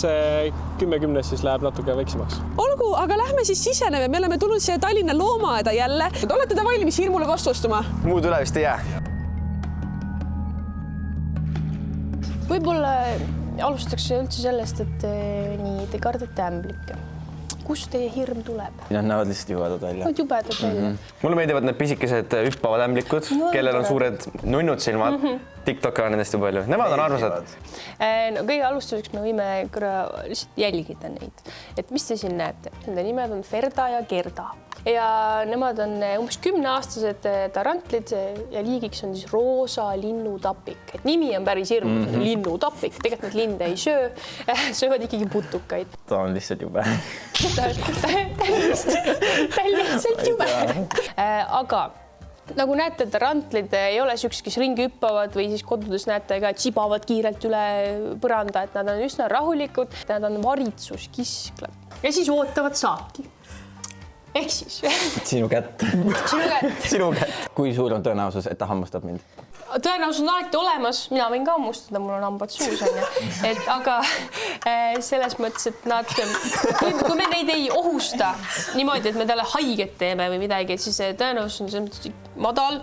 10-10 siis läheb natuke väiksemaks. Olgu, aga lähme siis siseneme. Me oleme tulnud siia Tallinna loomaaeda jälle. Olete te valmis hirmule vastustama? Muud üle vist ei jää. Võib-olla alustaks üldse sellest, et te kardate ämblikke. Kust teie hirm tuleb? Nad näevad lihtsalt jubedad välja. Nad jubedad välja. Mulle meeldivad need pisikesed hüppavad ämblikud, kellel on suured nunnud silmad. TikTok on nendest ju palju. Nemad on arvusad. No kõige alustuseks me võime lihtsalt jälgida neid. Et mis te siin näete? Nende nimed on Ferda ja Gerda. Ja nemad on umbes 10-aastased tarantlid ja liigiks on siis roosa linnutapik. Et nimi on päris hirmus, linnutapik. Tegelikult need linde ei söö, söövad ikkagi putukaid. Ta on lihtsalt jube. Ta on lihtsalt jube. Aga nagu näete, tarantlid ei ole siuksed, kes ringi hüppavad või siis kodudes näete ka, et sibavad kiirelt üle põranda, et nad on üsna rahulikud. Nad on varitsuskisklad ja siis ootavad saaki. ehk siis Sinu kätt. Sinu kätt. Kui suur on tõenäosus, et ta hammustab mind? Tõenäosus on alati olemas, mina võin ka hammustada, mul on hambad suus on ju. Aga selles mõttes, et nad, kui me neid ei ohusta niimoodi, et me talle haiget teeme või midagi, siis tõenäosus on selles mõttes madal.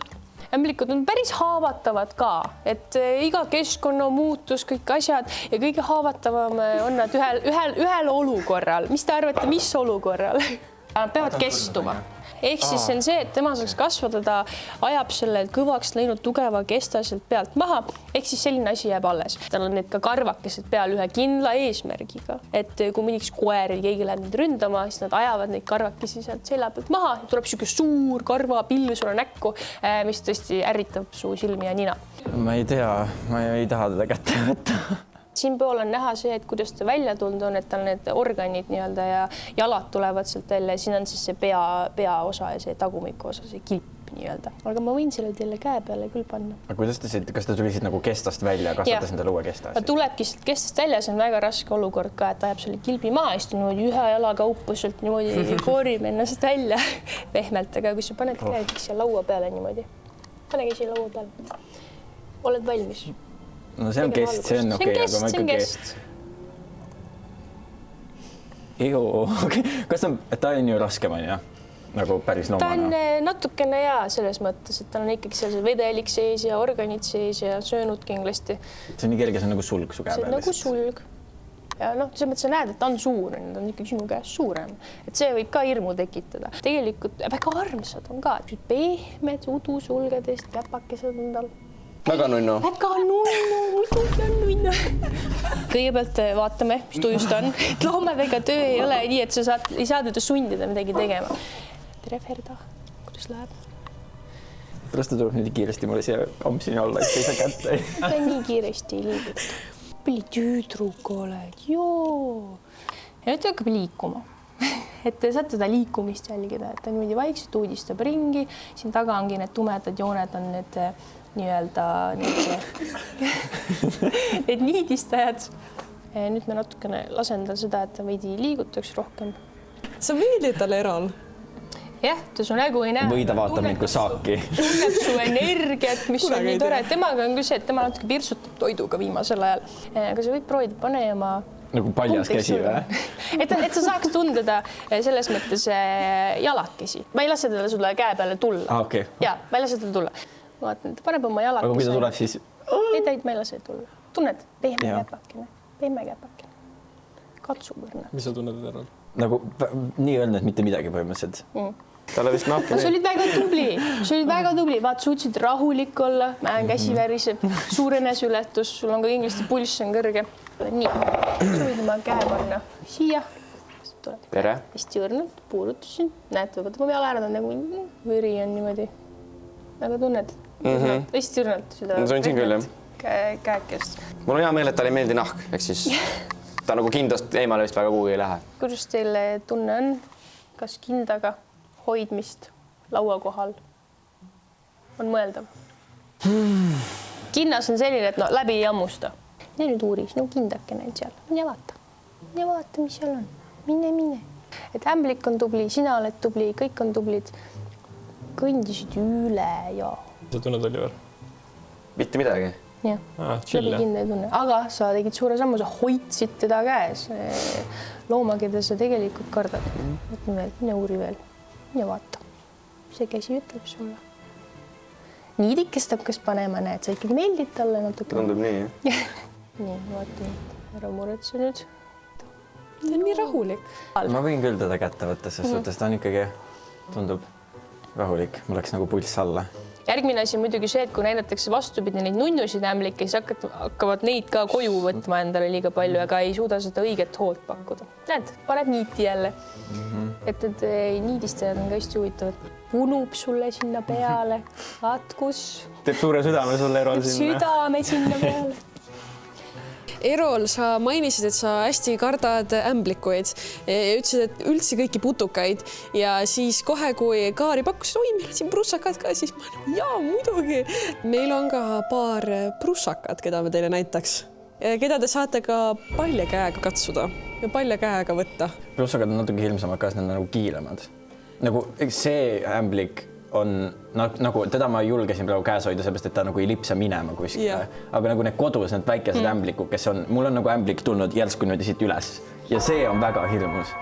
Ämblikud on päris haavatavad ka, et iga keskkonna muutus, kõik asjad ja kõige haavatavam on nad ühel olukorral. Mis te arvate, mis olukorral? Nad peavad kestuma. Ehk siis see on see, et tema saaks kasvada, ta ajab selle kõvaks läinud tugeva kesta sealt pealt maha. Ehk siis selline asi jääb alles. Tal on need ka karvakesed peal ühe kindla eesmärgiga. Et kui mõniks koer või keegi läheb neid ründama, siis nad ajavad neid karvakesi sealt selja pealt maha. Tuleb siuke suur karvapillu sulle näkku, mis tõesti ärritab su silmi ja nina. Ma ei tea, ma ei taha teda kätte võtta. Siin pool on näha see, et kuidas ta välja tulnud on, et tal need organid nii-öelda ja jalad tulevad sealt välja. Siin on siis see peaosa ja see tagumiku osa, see kilp nii-öelda. Aga ma võin selle teile käe peale küll panna. Aga kuidas te siit, kas te tulisid nagu kestast välja ja kasvatas endale uue kesta? Ta tulebki sealt kestast välja, see on väga raske olukord ka, et ajab selle kilbi maha, siis ta niimoodi ühe jala kaupa sealt niimoodi koorib ennast välja pehmelt. Aga kui sa paned käed siia laua peale niimoodi, panegi siia laua peale. Oled valmis? No see on kest, see on okei, aga ma ikkagi... Kas ta on ju raskeman, jah? Nagu päris loomana? Ta on natukene selles mõttes, et ta on ikkagi seal vedelik sees ja organid sees ja söönud kindlasti. See on nii kerge, see on nagu sulg su käe peal. See on nagu sulg. Ja selles mõttes sa näed, et ta on suur, ta on ikkagi sinu käes suurem. Et see võib ka hirmu tekitada. Tegelikult väga armsad on ka. Pehmed udusulgedest käpakesed on tal. Väga nunnu. Väga nunnu. Kõigepealt vaatame, mis tujust on. Loomadega töö ei ole nii, et sa ei saa teda sundida midagi tegema. Tere, Ferda. Kuidas läheb? Pärast ta tuleb nüüd kiiresti mulle siia kampsini alla, et ei saa kätte. Ta nii kiiresti ei liigud. Pili tüüdruk oled. Joo. Ja nüüd hakkab liikuma. Et saad teda liikumist jälgida, et ta niimoodi vaikselt uudistab ringi. Siin taga ongi need tumedad jooned on need nii-öelda need niidistajad. Nüüd me natukene lasen tal seda, et ta veidi liigutaks rohkem. Sa meeldid talle Eral? Jah, ta su nägu ei näe. Või ta vaatab mind kui saaki. Tunneb su energiat, mis on nii tore. Temaga on küll see, et tema natuke pirsutab toiduga viimasel ajal. Aga sa võid proovida, pane oma... Nagu paljas käsi või? Et sa saaks tundeda selles mõttes jalakesi. Ma ei lase teda sulle käe peale tulla. Okay. Ja, ma ei lase teda tulla. Ma vaatan, ta paneb oma jalakesi. Aga kui ta tuleb siis... Ei, ma ei lase tulla. Tunned? Pehme käpakene. Katsu võrna. Mis sa tunned Eral? Nagu nii öelnud, et mitte midagi põhimõtteliselt. Talle vist nahki. Sa olid väga tubli. Vaat, suutsid rahulik olla. Mä on käsi väriseb. Suur eneseületus. Sul on ka kindlasti pulss on kõrge. Nii. Võid oma käe panna siia. Tere. Hästi õrnult. Puudutasin. Näed, võtab oma jala ära. Nagu võri on niimoodi. Aga tunned? Hästi õrnult. Tundsin küll, jah. Käekest. Mul on hea meel, et talle ei meeldi nahk. Ehk siis ta nagu kindlast eemale vist väga kuhugi ei lähe. Kuidas teile tunne on? Kas kindaga hoidmist laua kohal on mõeldav? Kinnas on selline, et läbi ei ammusta. Ja nüüd uuris, kindakene seal. Mine vaata, mis seal on. Mine. Et ämblik on tubli, sina oled tubli, kõik on tublid. Kõndisid üle ja... Sa tunned Oliver? Mitte midagi. Jah, läbi kinda ei tunne. Aga sa tegid suure sammu, sa hoidsid teda käes. Looma, keda sa tegelikult kardad. Mine uuri veel. Ja vaata. See käsi ütleb sulle. Niidikest hakkas panema, näed, sa ikkagi meeldid talle natuke. Tundub nii, jah? Nii, vaata, ära muretse nüüd. Ta on nii rahulik. Ma võin küll teda kätte võtta, sest suhtes ta on ikkagi, tundub rahulik. Mul läks nagu pulss alla. Järgmine asi on muidugi see, et kui näidatakse vastupidi neid nunnusid ämblikke, siis hakkavad neid ka koju võtma endale liiga palju, aga ei suuda seda õiget hoolt pakkuda. Näed, paneb niiti jälle. Et niidistajad on ka hästi huvitavad. Punub sulle sinna peale. Vaat kus. Teeb suure südame sulle Erol sinna. Südame sinna peale. Erol, sa mainisid, et sa hästi kardad ämblikuid ja ütlesid, et üldse kõiki putukaid ja siis kohe, kui Kaari pakkus, oi, meil on siin prussakad ka, siis ma jaa, muidugi. Meil on ka paar prussakat, keda me teile näitaks. Keda te saate ka palja käega katsuda ja palja käega võtta. Prussakad on natuke hirmsamad, kas need on nagu kiilemad? nagu see ämblik on nagu teda ma julgesin praegu käes hoida, sellepärast, et ta nagu ei lipsa minema kuskile. Aga nagu need kodus, need väikesed ämblikud, kes on, mul on nagu ämblik tulnud järsku niimoodi siit üles ja see on väga hirmus.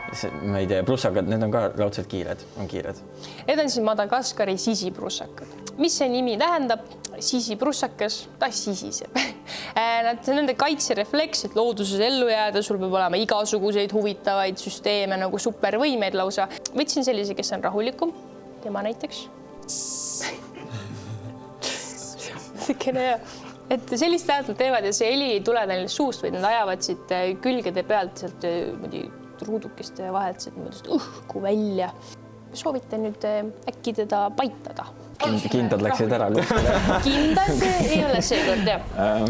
Ma ei tea, plussakad, need on ka raudselt kiired, on kiired. Need on siis Madagaskari sisiprussakad. Mis see nimi tähendab? Sisiprussakas, ta sisiseb. See on nende kaitserefleks, et looduses ellu jääda, sul peab olema igasuguseid huvitavaid süsteeme, nagu supervõimeid lausa. Võtsin sellise, kes on rahulikum, tema näiteks. Et sellist häält nad teevad ja see heli ei tule neil suust, vaid nad ajavad siit külgede pealt sealt ruudukeste vahelt õhku välja. Soovite nüüd äkki teda paitada? Kindad läksid ära. Kindad ei ole seekord, jah.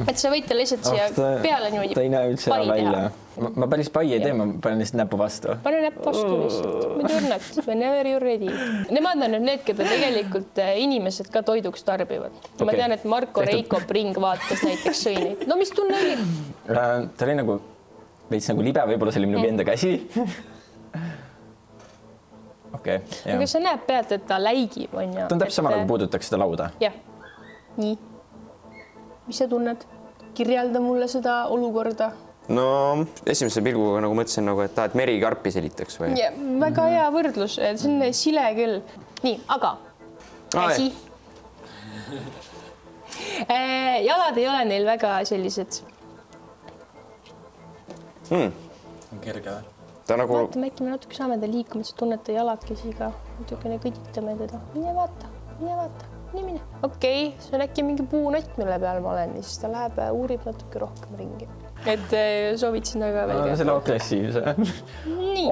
Et sa võite lihtsalt siia peale niimoodi ta ei näe üldse välja. Ma päris pai ei tee, ma panen lihtsalt näpu vastu. Pane näpu vastu lihtsalt. Mida õrnad? Whenever you're ready. Nemad on nüüd need, keda tegelikult inimesed ka toiduks tarbivad. Ma tean, et Marko Reiko Pring vaatas näiteks sõineid. No mis tunne oli? Ta oli nagu veits nagu libe, võib-olla see oli minugi enda käsi. Aga sa näeb pealt, et ta läigib, on ju. Ta on täpselt sama, nagu puudutaks seda lauda. Jah. Nii. Mis sa tunned? Kirjelda mulle seda olukorda. No esimese pilguga nagu mõtlesin, et tahad merikarpi selitaks või? Väga hea võrdlus. See on sile küll. Nii, aga käsi. Jalad ei ole neil väga sellised. On kerge või? Vaatame, äkki me natuke saame ta liikuma, siis tunnete jalakesi ka. Natukene kõditame teda. Mine vaata. Nii mine. Okei, see on äkki mingi puunott, mille peal ma olen. Siis ta läheb, uurib natuke rohkem ringi. Et soovid sinna ka veel. See on agressiivse. Nii.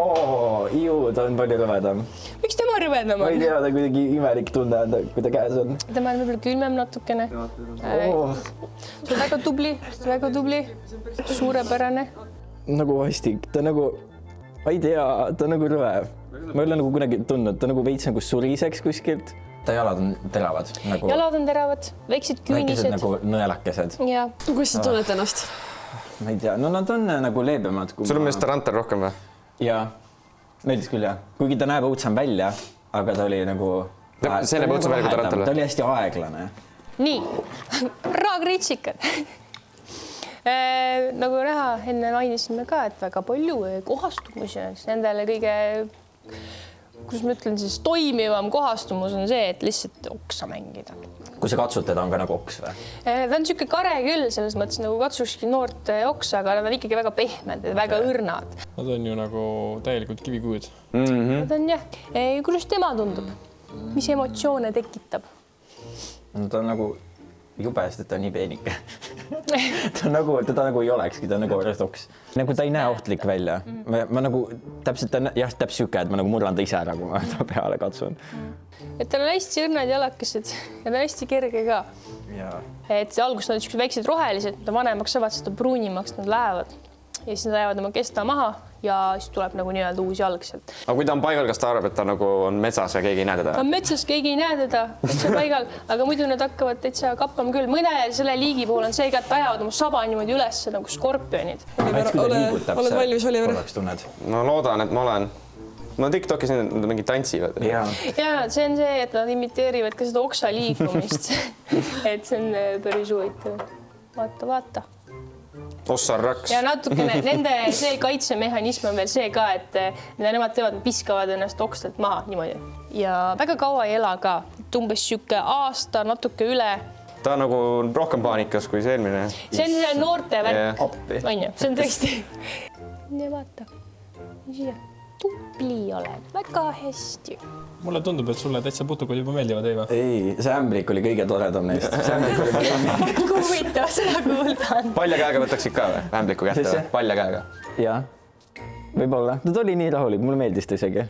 Ta on palju rõvedam. Miks tema rõvedam on? Ma ei tea, ta kuidagi imelik tunne on, kui ta käes on. Tema on võib-olla külmem natukene. See on väga tubli. Suurepärane. Nagu vastik. Ta nagu... Ma ei tea, ta on nagu rõve. Ma ei ole nagu kunagi tundnud, ta nagu veits nagu suriseks kuskilt. Ta jalad on teravad. Jalad on teravad, väiksed küünised. Väikesed nagu nõelakesed. Kuidas sa tunned ennast? Ma ei tea, no nad on nagu leebemad. Sul on meest tarantel rohkem või? Jaa, meeldis küll jah. Kuigi ta näeb õudsam välja, aga ta oli nagu... See näeb õudsam välja kui tarantel või? Ta oli hästi aeglane. Nii, raagritsikad. Nagu näha, enne mainisime ka, et väga palju kohastumusi on nendele kõige, kuidas ma ütlen siis, toimivam kohastumus on see, et lihtsalt oksa mängida. Kui sa katsud teda, on ka nagu oks või? Ta on niisugune kare küll, selles mõttes nagu katsukski noort oksa, aga nad on ikkagi väga pehmed ja väga õrnad. Nad on ju nagu täielikult kivikuud. Nad on jah. Kuidas tema tundub? Mis emotsioone tekitab? Ta on nagu jube, sest ta on nii peenike. Teda nagu ei olekski, ta on nagu oks. Nagu ta ei näe ohtlik välja. Ma nagu täpselt süke, et ma nagu murran ta ise ära, kui ma ta peale katsun. Et tal on hästi õrnad jalakesed ja ta on hästi kerge ka. Et alguses nad on väiksed rohelised, vanemaks saavad seda pruunimaks, nad lähevad. Ja siis nad lähevad oma kesta maha ja siis tuleb nagu nii-öelda uus jalg sealt. Aga kui ta on paigal, kas ta arvab, et ta nagu on metsas ja keegi ei näe teda? Ta on metsas, keegi ei näe teda, täitsa paigal, aga muidu nad hakkavad täitsa kappama küll. Mõne selle liigi puhul on see, et ajavad oma saba niimoodi üles nagu skorpionid. Oled valmis, Oliver? No loodan, et ma olen. No TikTokis nad mingi tantsivad. Ja see on see, et nad imiteerivad ka seda oksa liikumist. Et see on päris huvitav. Vaata. Ossarraks. Ja natukene nende see kaitsemehhanism on veel see ka, et mida nemad teevad, piskavad ennast okstelt maha niimoodi. Ja väga kaua ei ela ka. Umbes siuke aasta, natuke üle. Ta on nagu rohkem paanikas kui see eelmine. See on see noorte värk. On ju, see on tõesti. Ja vaata. Tubli oled, väga hästi. Mulle tundub, et sulle täitsa putukad juba meeldivad, Eiva. Ei, see ämblik oli kõige toredam neist. Huvitav seda kuulda. Palja käega võtaksid ka või? Ämbliku kätte või? Palja käega? Jah, võib-olla. Ta oli nii rahulik, mulle meeldis ta isegi.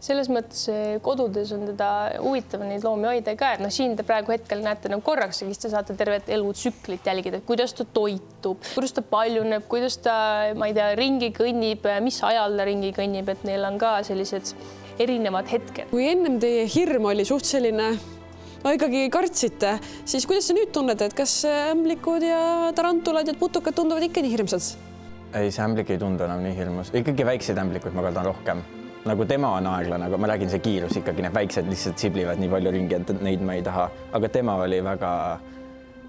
Selles mõttes kodudes on teda huvitav neid loomi hoida ka, et siin te praegu hetkel näete nagu korraks, siis te saate tervet elutsüklit jälgida, kuidas ta toitub, kuidas ta paljuneb, kuidas ta, ma ei tea, ringi kõnnib, mis ajal ta ringi kõnnib, et neil on ka sellised erinevad hetked. Kui ennem teie hirm oli suht selline, ikkagi kartsite, siis kuidas sa nüüd tunned, et kas ämblikud ja tarantulad ja putukad tunduvad ikka nii hirmsad? Ei, see ämblik ei tundu enam nii hirmus. Ikkagi väikseid ämblikud ma kardan rohkem. nagu tema on aeglane, aga ma räägin see kiirus ikkagi, need väiksed lihtsalt siblivad nii palju ringi, et neid ma ei taha. Aga tema oli väga...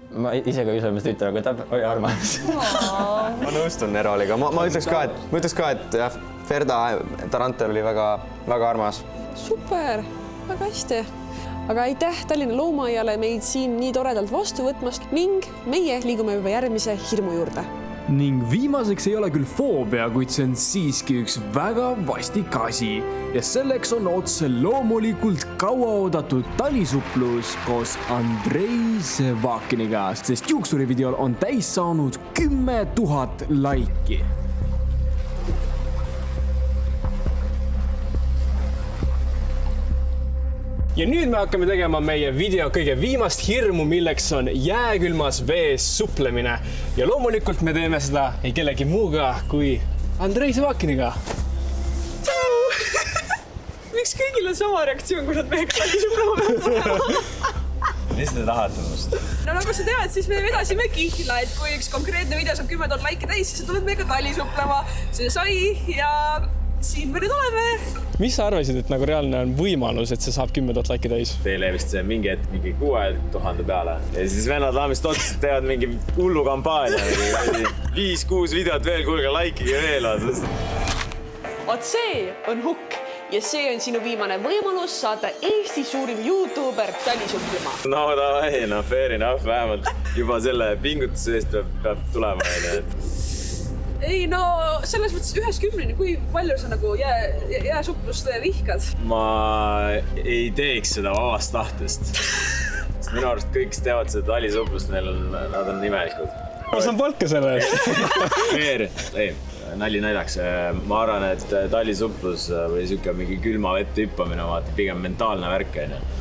Ma ise ka üsel, mis ta ütleb, aga ta oli armas. Ma nõustun Neroliga. Ma ütleks ka, et jah, Ferda Tarantel oli väga armas. Super, väga hästi. Aga aitäh Tallinna Loomaaiale meid siin nii toredalt vastu võtmast ning meie liigume juba järgmise hirmu juurde. Ning viimaseks ei ole küll foobia, kuid see on siiski üks väga vastik asi. Ja selleks on otse loomulikult kauaoodatud talisuplus koos Andrei Sevakiniga, sest juuksurivideol on täis saanud 10 000 laiki. Ja nüüd me hakkame tegema meie video kõige viimast hirmu, milleks on jääkülmas vees suplemine. Ja loomulikult me teeme seda ei kellegi muuga kui Andrei Sevakiniga. Miks kõigil on sama reaktsioon, kui nad meiega talisuplema peavad tulema? Mis te tahate must? No nagu sa tead, siis me vedasime kihla, et kui üks konkreetne video saab 10 000 laike täis, siis sa tuled meiega talisuplema. See sai ja siin me nüüd oleme. Mis sa arvasid, et nagu reaalne on võimalus, et see saab 10 000 laiki täis? Teile vist see mingi hetk mingi 6000 peale. Ja siis vennad laamist otsused teevad mingi hullu kampaania. 5-6 videot veel, kuulge laikige veel. Oot see on Hukk ja see on sinu viimane võimalus saada Eesti suurim YouTuber talisuplema. No davai, no fair enough, vähemalt juba selle pingutuse eest peab tulema. Ei no selles mõttes 1-10, kui palju sa nagu jääsuplust vihkad? Ma ei teeks seda vabast tahtest. Sest minu arust kõik, kes teevad seda talisuplust, nad on imelikud. Ma saan palka selle eest. Fair, ei. Nali naljaks. Ma arvan, et talisuplus või siuke mingi külma vette hüppamine on pigem mentaalne värk.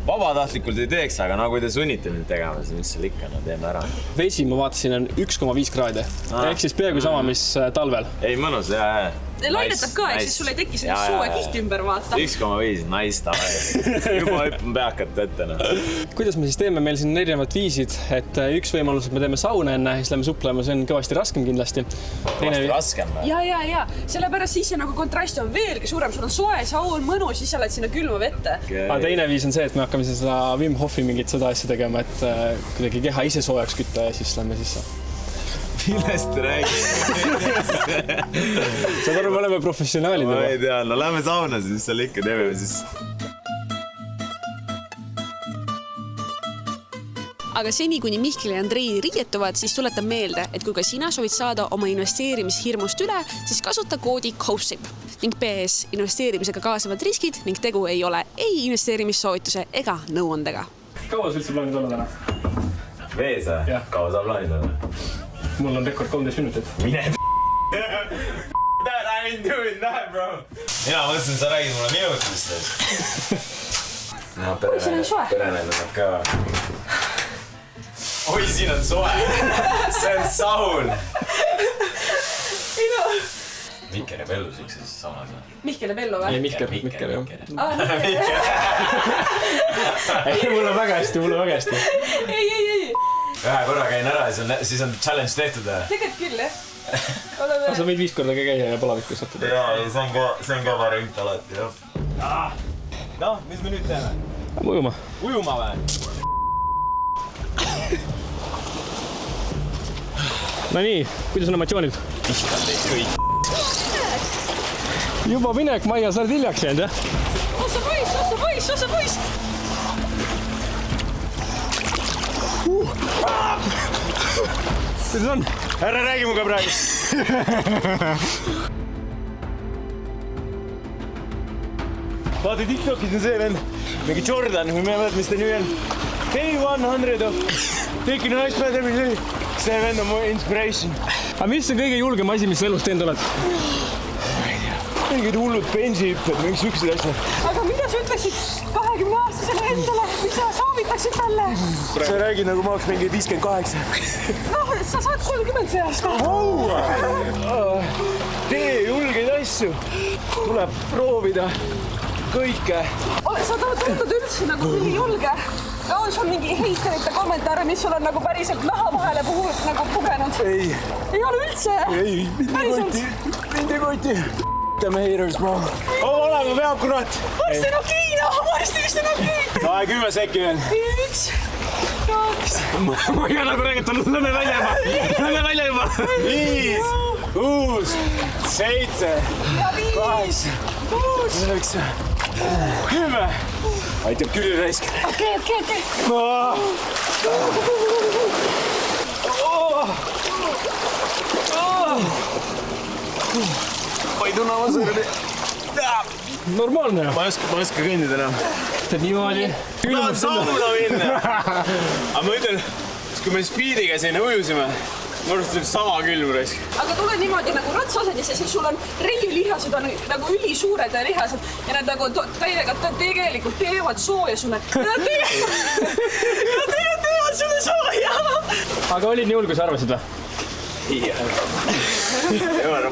Vabatahtlikult ei teeks, aga nagu te sunnite nüüd tegema, siis mis seal ikka, no teeme ära. Vesi, ma vaatasin, on 1,5 kraadi. Ehk siis peaaegu sama, mis talvel. Ei, mõnus, jah. Lainetab ka, ehk siis sul ei teki sellist suue kihti ümber vaata. 1,5, nice, davai. Juba hüppam peakat ette. Kuidas me siis teeme? Meil siin erinevad viisid, et üks võimalus, et me teeme sauna enne, siis lähme suplema, see on kõvasti raskem kindlasti. Kõvasti raskem? Ja. Sellepärast siis see nagu kontrast on veelgi suurem. Sul on soe, saun, mõnus, siis sa lähed sinna külma vette. Aga teine viis on see, et me hakkame seda Wim Hofi mingit seda asja tegema, et kuidagi keha ise soojaks kütta ja siis lähme sisse. Millest räägid? Saad aru, me oleme professionaalid. Ma ei tea, no lähme sauna siis, seal ikka teeme siis. Aga seni, kuni Mihkel ja Andrei riietuvad, siis tuletan meelde, et kui ka sina soovid saada oma investeerimishirmust üle, siis kasuta koodi COSIP. Ning PS investeerimisega kaasavad riskid ning tegu ei ole ei investeerimissoovituse ega nõuandega. Kaua sa üldse plaanid olla täna? Vees, kaua sa plaanid olla? Mul on rekord 13 minutit. Mine That I ain't doing that, bro. Mina mõtlesin, sa räägid mulle minutist. Oi, siin on soe. Perenäine saab ka. Oi, siin on soe. See on saun. Mihkel ja Bellu siukses saunas. Mihkel ja Bellu või? Ei, Mihkel, jah. Ei, mul on väga hästi. Ei. Ühe korra käin ära ja siis on challenge tehtud. Tegelikult küll, jah. Sa võid 5 korda ka käia ja palavikku sattuda. Jaa, see on ka variant alati, jah. Noh, mis me nüüd teeme? Ujuma. Ujuma või? No nii, kuidas on emotsioonid? Vihkan teid kõik. Juba minek, Maia, sa oled hiljaks jäänud, jah? Ossa poiss! Kuidas on? Ära räägi muga praegu. Vaata TikTokis on see vend, mingi Jordan, või ma ei mõtle, mis ta nimi on. Day 100 of taking a nice bath every day. See vend on mu inspiration. Aga mis on kõige julgem asi, mis sa elus teinud oled? Mingid hullud bensihüpped, mingid süksid asjad. Aga mida sa ütleksid 20-aastasele endale, mis sa soovitaksid talle? Sa räägid nagu ma oleks mingi 58. Noh, sa saad 30 see aasta. Tee julgeid asju. Tuleb proovida kõike. Sa tundud üldse nagu mingi julge. On sul mingi heiterite kommentaare, mis sul on nagu päriselt naha vahele nagu pugenud? Ei ole üldse? Ei, mind ei koti. Them haters, bro. Olema peab, kurat. Varsti on okei, varsti vist on okei. 10 sekki veel. 1, 2. Ma ei ole nagu räägitud, lähme välja juba. 5, 6, 7, 8, 9, 10. Aitab küll raisk. Okei. Ma ei tunne oma sõrmi. Normaalne. Ma ei oska kõndida enam. Teed niimoodi. Tahan sauna minna. Aga ma ütlen, kui me Speediga siin ujusime, ma arvan, et see on sama külm raisk. Aga tule niimoodi nagu ratsasendisse, siis sul on rellilihased on nagu ülisuured ja lihased ja nad nagu täiega tegelikult teevad sooja sulle. Nad teevad sulle sooja. Aga olid nii hull, kui sa arvasid või?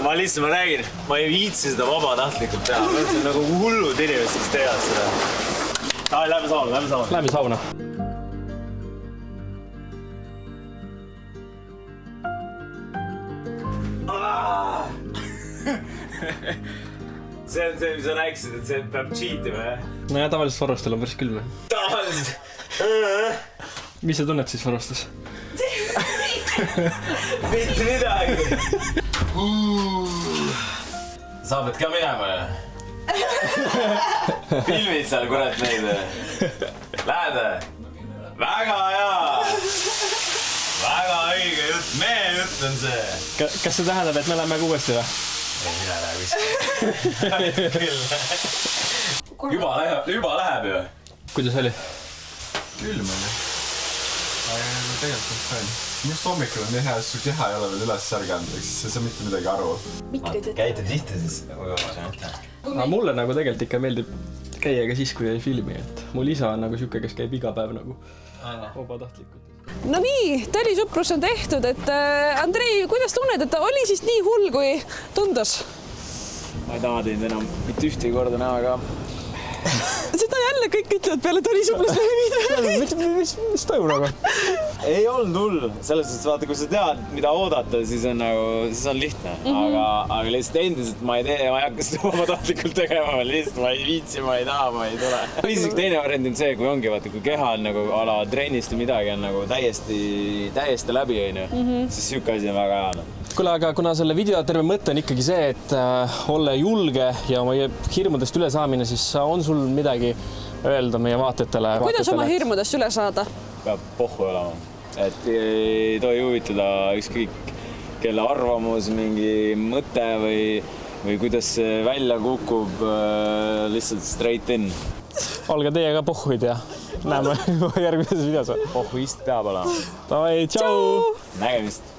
Ma räägin, ma ei viitsi seda vabatahtlikult teha. Ma ütlen nagu hullud inimesed, kes teevad seda. Lähme sauna. Lähme sauna. See on see, mis sa rääkisid, et see peab cheatima, jah? Nojah, tavaliselt Varrustel on päris külm. Tavaliselt? Mis sa tunned siis Varrustes? Mitte midagi. Sa pead ka minema, jah? Filmid seal, kurat, neid. Lähed? Väga hea. Väga õige jutt. Meie jutt on see. Kas see tähendab, et me läheme uuesti või? Ei, mina lähe kuskil. Juba läheb ju. Kuidas oli? Külm oli. Tegelikult on fine. Just hommikul on nii hea, et su keha ei ole veel üles särganud, eks sa ei saa mitte midagi aru. Käite tihti siis? Mulle nagu tegelikult ikka meeldib käia ka siis, kui ei filmi. Mul isa on nagu siuke, kes käib iga päev nagu vabatahtlikult. No nii, tädisõprus on tehtud, et Andrei, kuidas tunned, et ta oli siis nii hull, kui tundus? Ma ei taha teinud enam mitte ühtegi korda näha, aga... Seda jälle kõik ütlevad peale tädisõprus Mis toimub nagu? Ei olnud hull. Selles suhtes, vaata, kui sa tead, mida oodata, siis on lihtne. Aga lihtsalt endiselt ma ei hakka seda vabatahtlikult tegema. Lihtsalt ma ei viitsi, ma ei taha, ma ei tule. Lihtsalt teine variant on see, kui ongi, vaata, kui keha on nagu ala trennist või midagi on nagu täiesti läbi, siis siuke asi on väga hea. Kuule, aga kuna selle video terve mõte on ikkagi see, et olla julge ja oma hirmudest üle saamine, siis on sul midagi öelda meie vaatajatele? Kuidas oma hirmudest üle saada? Peab pohhu olema. Et ei tohi huvitada ükskõik kelle arvamus, mingi mõte või kuidas see välja kukub, lihtsalt straight in. Olge teie ka pohhuid ja näeme järgmises videos. Pohhuist peab olema. Davai, tšau! Nägemist!